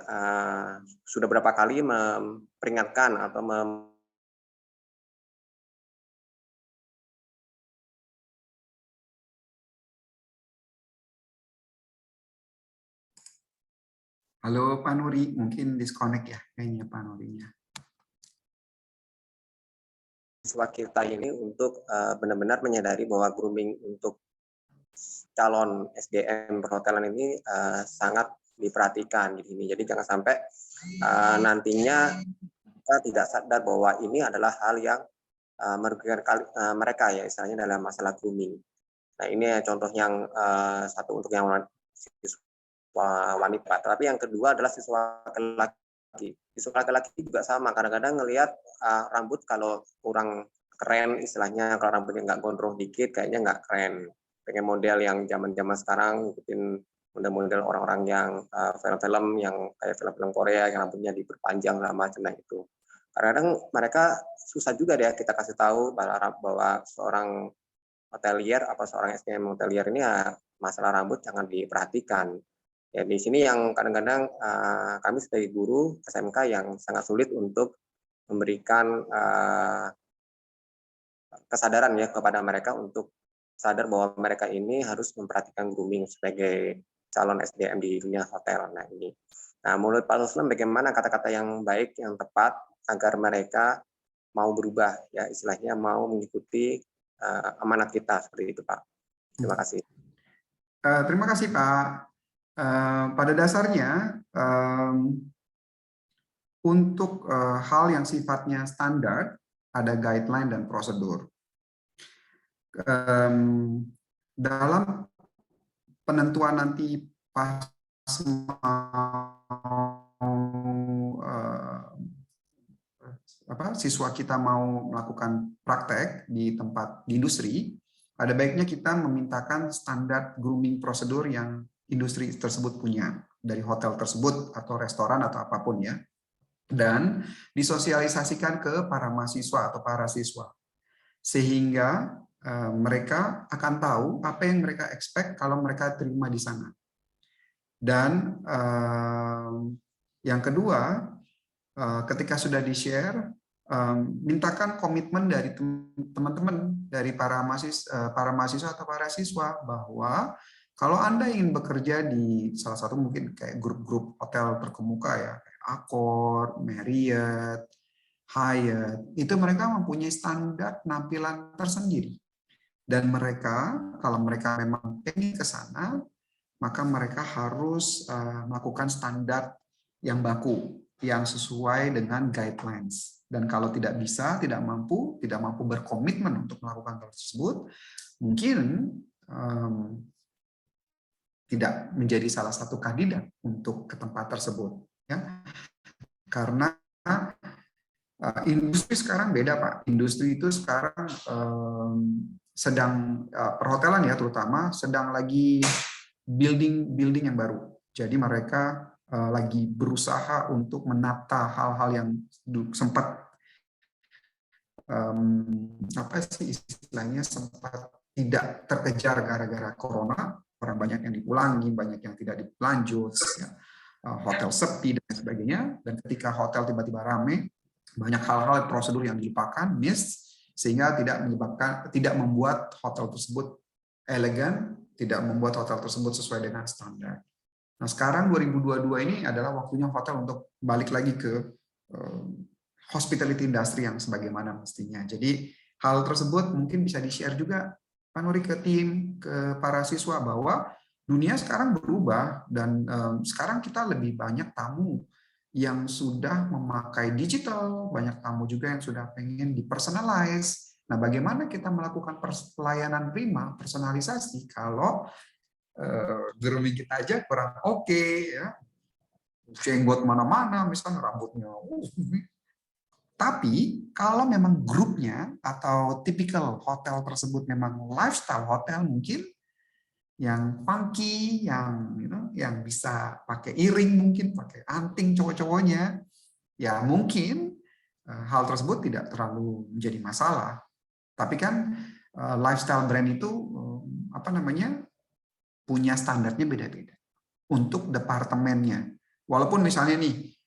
[SPEAKER 1] sudah berapa kali memperingatkan atau
[SPEAKER 11] Halo Pak Nuri, mungkin disconnect ya kayaknya Pak Nurinya.
[SPEAKER 1] Siswa kita ini untuk benar-benar menyadari bahwa grooming untuk calon SDM perhotelan ini sangat diperhatikan di sini. Jadi jangan sampai nantinya kita tidak sadar bahwa ini adalah hal yang merugikan mereka ya, istilahnya dalam masalah grooming. Nah ini contoh yang satu untuk yang siswa wanita. Tapi yang kedua adalah siswa laki-laki. Siswa laki-laki juga sama. Kadang-kadang ngelihat rambut kalau kurang keren, istilahnya kalau rambutnya nggak gondrong dikit, kayaknya nggak keren. Pengen model yang zaman-zaman sekarang, ngikutin model-model orang-orang yang film-film yang kayak film-film Korea yang rambutnya diperpanjang lah macam itu. Kadang-kadang mereka susah juga deh kita kasih tahu bahwa seorang hotelier atau seorang SDM hotelier ini ya masalah rambut jangan diperhatikan. Ya di sini yang kadang-kadang kami sebagai guru SMK yang sangat sulit untuk memberikan kesadaran ya kepada mereka untuk sadar bahwa mereka ini harus memperhatikan grooming sebagai calon SDM di dunia hotel. Nah ini. Nah menurut Pak Ruslan bagaimana kata-kata yang baik, yang tepat agar mereka mau berubah ya istilahnya mau mengikuti amanat kita seperti itu Pak. Terima kasih.
[SPEAKER 11] Terima kasih Pak. Pada dasarnya untuk hal yang sifatnya standar ada guideline dan prosedur. Dalam penentuan nanti pas siswa kita mau melakukan praktek di tempat di industri, ada baiknya kita memintakan standar grooming prosedur yang industri tersebut punya dari hotel tersebut atau restoran atau apapun ya, dan disosialisasikan ke para mahasiswa atau para siswa sehingga mereka akan tahu apa yang mereka expect kalau mereka terima di sana. Dan yang kedua, ketika sudah di-share, mintakan komitmen dari teman-teman, dari para mahasiswa atau para siswa bahwa kalau Anda ingin bekerja di salah satu mungkin kayak grup-grup hotel terkemuka ya, kayak Accor, Marriott, Hyatt, itu mereka mempunyai standar penampilan tersendiri. Dan mereka, kalau mereka memang ingin ke sana, maka mereka harus melakukan standar yang baku, yang sesuai dengan guidelines. Dan kalau tidak bisa, tidak mampu berkomitmen untuk melakukan hal tersebut, mungkin tidak menjadi salah satu kandidat untuk ke tempat tersebut. Ya. Karena industri sekarang beda Pak. Industri itu sekarang sedang perhotelan ya terutama sedang lagi building yang baru. Jadi mereka lagi berusaha untuk menata hal-hal yang sempat sempat tidak terkejar gara-gara corona. Orang banyak yang dipulangi, banyak yang tidak dilanjut, ya. Hotel sepi dan sebagainya. Dan ketika hotel tiba-tiba rame, banyak hal-hal prosedur yang dilupakan, miss, sehingga tidak membuat hotel tersebut elegan, tidak membuat hotel tersebut sesuai dengan standar. Nah, sekarang 2022 ini adalah waktunya hotel untuk balik lagi ke hospitality industry yang sebagaimana mestinya. Jadi hal tersebut mungkin bisa di-share juga Pak Nuri ke tim, ke para siswa bahwa dunia sekarang berubah dan sekarang kita lebih banyak tamu yang sudah memakai digital, banyak tamu juga yang sudah pengen dipersonalize. Nah, bagaimana kita melakukan pelayanan prima, personalisasi kalau grooming kita aja kurang oke, ya. Jenggot mana-mana, misalnya rambutnya. Tapi kalau memang grupnya atau tipikal hotel tersebut memang lifestyle hotel mungkin yang funky, yang bisa pakai earring mungkin, pakai anting cowok-cowoknya, ya mungkin hal tersebut tidak terlalu menjadi masalah. Tapi kan lifestyle brand itu punya standarnya beda-beda untuk departemennya. Walaupun misalnya nih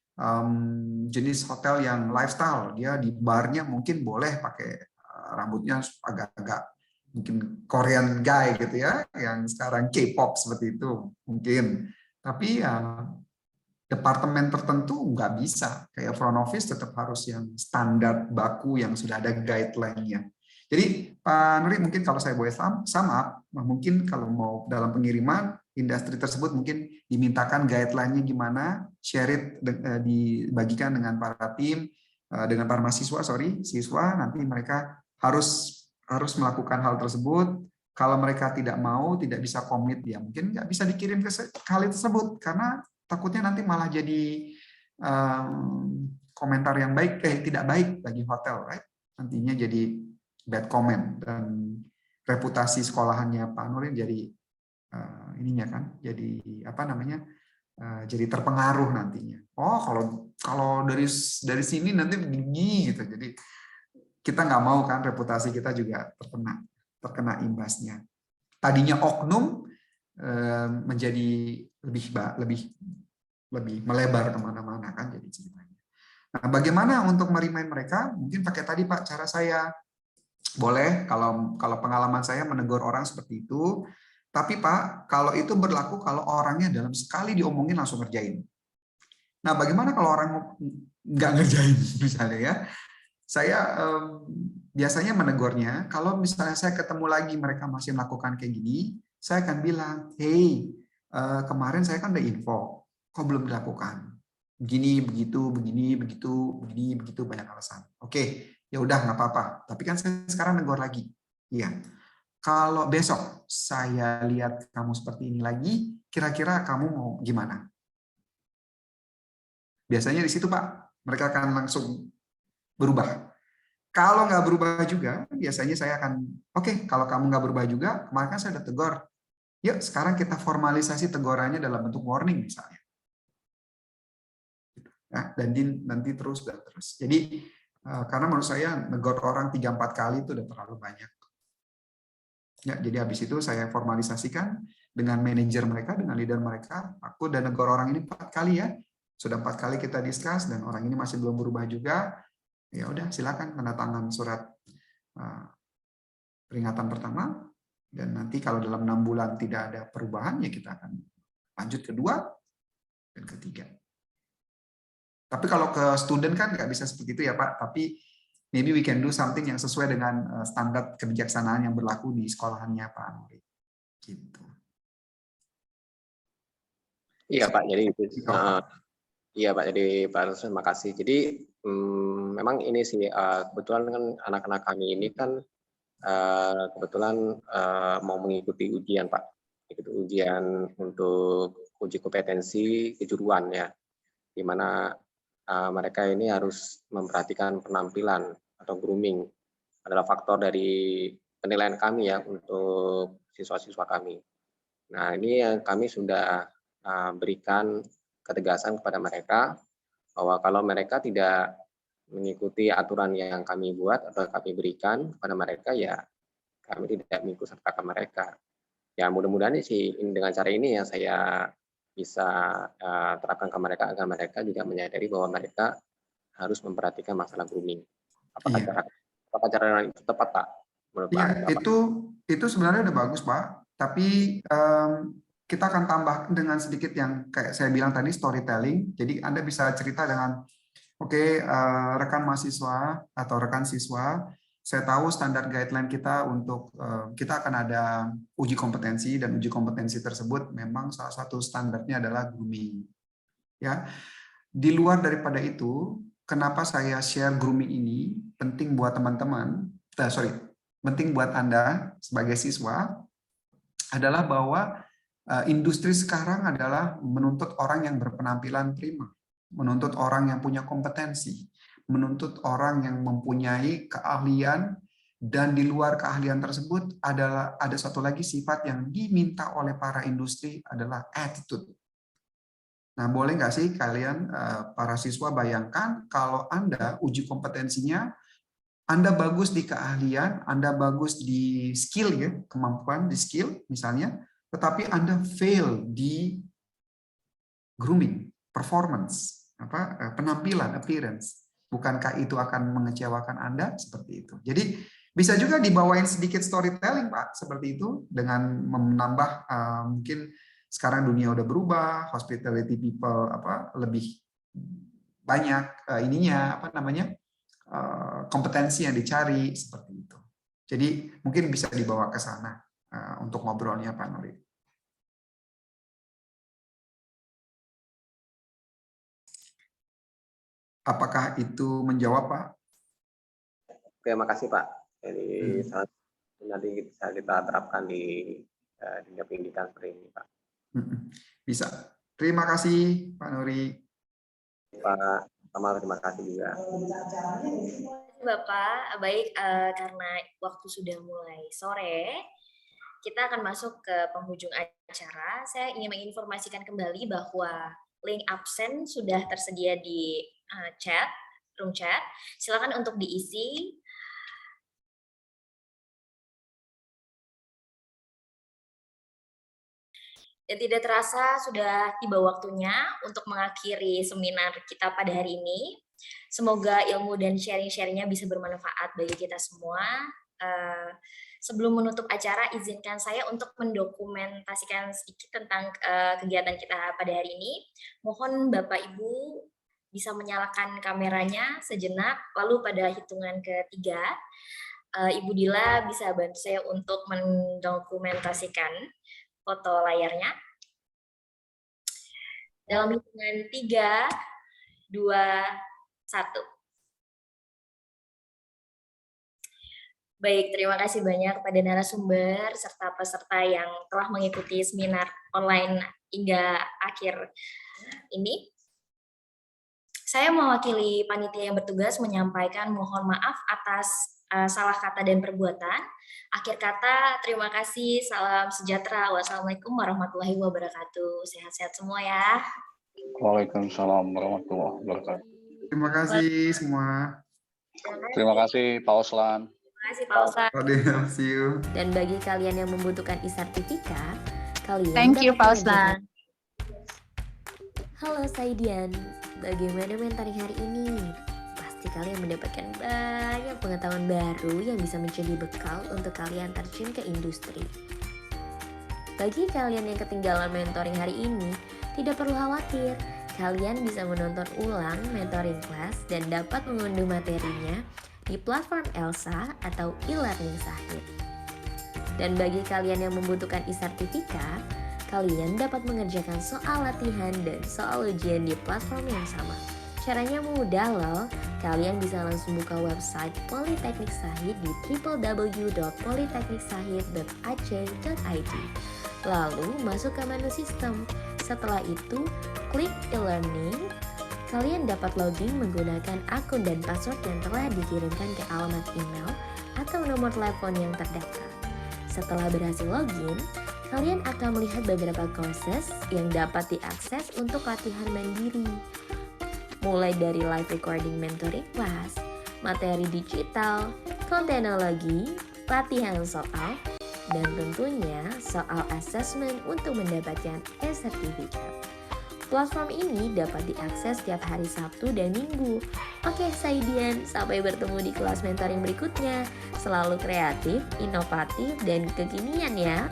[SPEAKER 11] jenis hotel yang lifestyle, dia di barnya mungkin boleh pakai rambutnya agak-agak mungkin Korean guy gitu ya, yang sekarang K-pop seperti itu mungkin. Tapi ya departemen tertentu nggak bisa. Kayak front office tetap harus yang standar baku yang sudah ada guideline-nya. Jadi Pak Nuri, mungkin kalau saya boleh sum up, mungkin kalau mau dalam pengiriman, industri tersebut mungkin dimintakan guideline-nya gimana, share it, dibagikan dengan para tim, dengan para mahasiswa, siswa, nanti mereka harus melakukan hal tersebut. Kalau mereka tidak mau, tidak bisa komit, ya mungkin nggak bisa dikirim ke hal tersebut, karena takutnya nanti malah jadi komentar yang baik, tidak baik bagi hotel, right? Nantinya jadi bad comment, dan reputasi sekolahannya Pak Nuri jadi ininya kan, jadi apa namanya, jadi terpengaruh nantinya. Oh, kalau dari sini nanti begini gitu. Jadi kita nggak mau kan reputasi kita juga terkena imbasnya. Tadinya oknum menjadi lebih melebar kemana-mana kan jadi ceritanya. Nah, bagaimana untuk merimain mereka? Mungkin pakai tadi Pak, cara saya boleh kalau pengalaman saya menegur orang seperti itu. Tapi Pak, kalau itu berlaku kalau orangnya dalam sekali diomongin langsung ngerjain. Nah, bagaimana kalau orang nggak ngerjain misalnya ya? Saya biasanya menegurnya, kalau misalnya saya ketemu lagi mereka masih melakukan kayak gini, saya akan bilang, hey, kemarin saya kan udah info, kok belum dilakukan? Begini, begitu, begini, begitu, banyak alasan. Oke, ya udah nggak apa-apa. Tapi kan saya sekarang negur lagi. Iya. Kalau besok saya lihat kamu seperti ini lagi, kira-kira kamu mau gimana? Biasanya di situ Pak, mereka akan langsung berubah. Kalau nggak berubah juga, biasanya saya akan, oke, kalau kamu nggak berubah juga, kemarin kan saya udah tegur. Yuk, sekarang kita formalisasi tegurannya dalam bentuk warning misalnya. Nah, dan nanti terus dan terus. Jadi, karena menurut saya negur orang 3-4 kali itu udah terlalu banyak. Ya, jadi habis itu saya formalisasikan dengan manajer mereka, dengan leader mereka. Aku udah negur orang ini 4 kali ya. Sudah 4 kali kita discuss dan orang ini masih belum berubah juga. Ya udah, silakan tanda tangan surat peringatan pertama, dan nanti kalau dalam 6 bulan tidak ada perubahan, ya kita akan lanjut kedua dan ketiga. Tapi kalau ke student kan nggak bisa seperti itu ya Pak, tapi maybe we can do something yang sesuai dengan standar kebijaksanaan yang berlaku di sekolahannya Pak Nuri. Gitu.
[SPEAKER 1] Iya Pak, jadi itu. Iya Pak, jadi Pak Arsul, terima kasih. Jadi memang ini sih kebetulan kan anak-anak kami ini kan kebetulan mau mengikuti ujian Pak, mengikuti ujian untuk uji kompetensi kejuruan ya, di mana mereka ini harus memperhatikan penampilan atau grooming adalah faktor dari penilaian kami ya untuk siswa-siswa kami. Nah ini yang kami sudah berikan ketegasan kepada mereka bahwa kalau mereka tidak mengikuti aturan yang kami buat atau kami berikan kepada mereka, ya kami tidak mengikut sertakan mereka. Ya mudah-mudahan sih dengan cara ini ya saya bisa terapkan ke mereka agar mereka juga menyadari bahwa mereka harus memperhatikan masalah grooming. Apakah cara itu tepat Pak? Menurut
[SPEAKER 11] Pak? Itu sebenarnya udah bagus Pak, tapi kita akan tambah dengan sedikit yang kayak saya bilang tadi, storytelling. Jadi Anda bisa cerita dengan, oke, rekan mahasiswa atau rekan siswa, saya tahu standar guideline kita untuk kita akan ada uji kompetensi, dan uji kompetensi tersebut memang salah satu standarnya adalah grooming. Ya, di luar daripada itu, kenapa saya share grooming ini penting buat teman-teman? Penting buat Anda sebagai siswa adalah bahwa industri sekarang adalah menuntut orang yang berpenampilan prima, menuntut orang yang punya kompetensi, menuntut orang yang mempunyai keahlian, dan di luar keahlian tersebut ada satu lagi sifat yang diminta oleh para industri adalah attitude. Nah, boleh nggak sih kalian para siswa bayangkan kalau Anda uji kompetensinya, Anda bagus di keahlian, Anda bagus di skill ya, kemampuan di skill misalnya, tetapi Anda fail di grooming, performance, penampilan, appearance. Bukankah itu akan mengecewakan Anda? Seperti itu. Jadi bisa juga dibawain sedikit storytelling Pak, seperti itu, dengan menambah mungkin sekarang dunia udah berubah, hospitality people lebih banyak kompetensi yang dicari seperti itu. Jadi mungkin bisa dibawa ke sana untuk ngobrolnya Pak Nuri. Apakah itu menjawab Pak?
[SPEAKER 1] Oke, makasih Pak. Jadi nanti bisa kita terapkan di dunia pendidikan seperti ini Pak.
[SPEAKER 11] Bisa. Terima kasih Pak Nuri.
[SPEAKER 1] Pak, terima kasih juga.
[SPEAKER 10] Bapak, baik, karena waktu sudah mulai sore, kita akan masuk ke penghujung acara. Saya ingin menginformasikan kembali bahwa link absen sudah tersedia di room chat. Silakan untuk diisi. Dan tidak terasa sudah tiba waktunya untuk mengakhiri seminar kita pada hari ini. Semoga ilmu dan sharing-sharingnya bisa bermanfaat bagi kita semua. Sebelum menutup acara, izinkan saya untuk mendokumentasikan sedikit tentang kegiatan kita pada hari ini. Mohon Bapak Ibu bisa menyalakan kameranya sejenak, lalu pada hitungan ketiga, Ibu Dila bisa bantu saya untuk mendokumentasikan foto layarnya. Dalam hitungan 3, 2, 1. Baik, terima kasih banyak kepada narasumber serta peserta yang telah mengikuti seminar online hingga akhir ini. Saya mewakili panitia yang bertugas menyampaikan mohon maaf atas salah kata dan perbuatan. Akhir kata, terima kasih, salam sejahtera, wassalamualaikum warahmatullahi wabarakatuh. Sehat-sehat semua ya.
[SPEAKER 14] Waalaikumsalam warahmatullahi wabarakatuh.
[SPEAKER 11] Terima kasih semua.
[SPEAKER 14] Terima kasih Pak Oslan.
[SPEAKER 10] Terima kasih Pak Oslan.
[SPEAKER 11] See you.
[SPEAKER 15] Dan bagi kalian yang membutuhkan e-sertifikat, kalian
[SPEAKER 12] Thank you
[SPEAKER 15] dapat
[SPEAKER 12] Pak Oslan.
[SPEAKER 15] Halo Saidian, bagaimana mentoring hari ini? Pasti kalian mendapatkan banyak pengetahuan baru yang bisa menjadi bekal untuk kalian terjun ke industri. Bagi kalian yang ketinggalan mentoring hari ini, tidak perlu khawatir. Kalian bisa menonton ulang mentoring class dan dapat mengunduh materinya di platform Elsa atau e-learning Sahid. Dan bagi kalian yang membutuhkan e-sertifikat, kalian dapat mengerjakan soal latihan dan soal ujian di platform yang sama. Caranya mudah loh, kalian bisa langsung buka website Politeknik Sahid di www.politekniksahid.ac.id. Lalu masuk ke menu sistem. Setelah itu, klik e-learning. Kalian dapat login menggunakan akun dan password yang telah dikirimkan ke alamat email atau nomor telepon yang terdaftar. Setelah berhasil login, kalian akan melihat beberapa courses yang dapat diakses untuk latihan mandiri. Mulai dari live recording mentoring class, materi digital, kontenologi, latihan soal, dan tentunya soal assessment untuk mendapatkan e-sertifikat. Platform ini dapat diakses setiap hari Sabtu dan Minggu. Oke Saidian, sampai bertemu di kelas mentoring berikutnya. Selalu kreatif, inovatif, dan kekinian ya.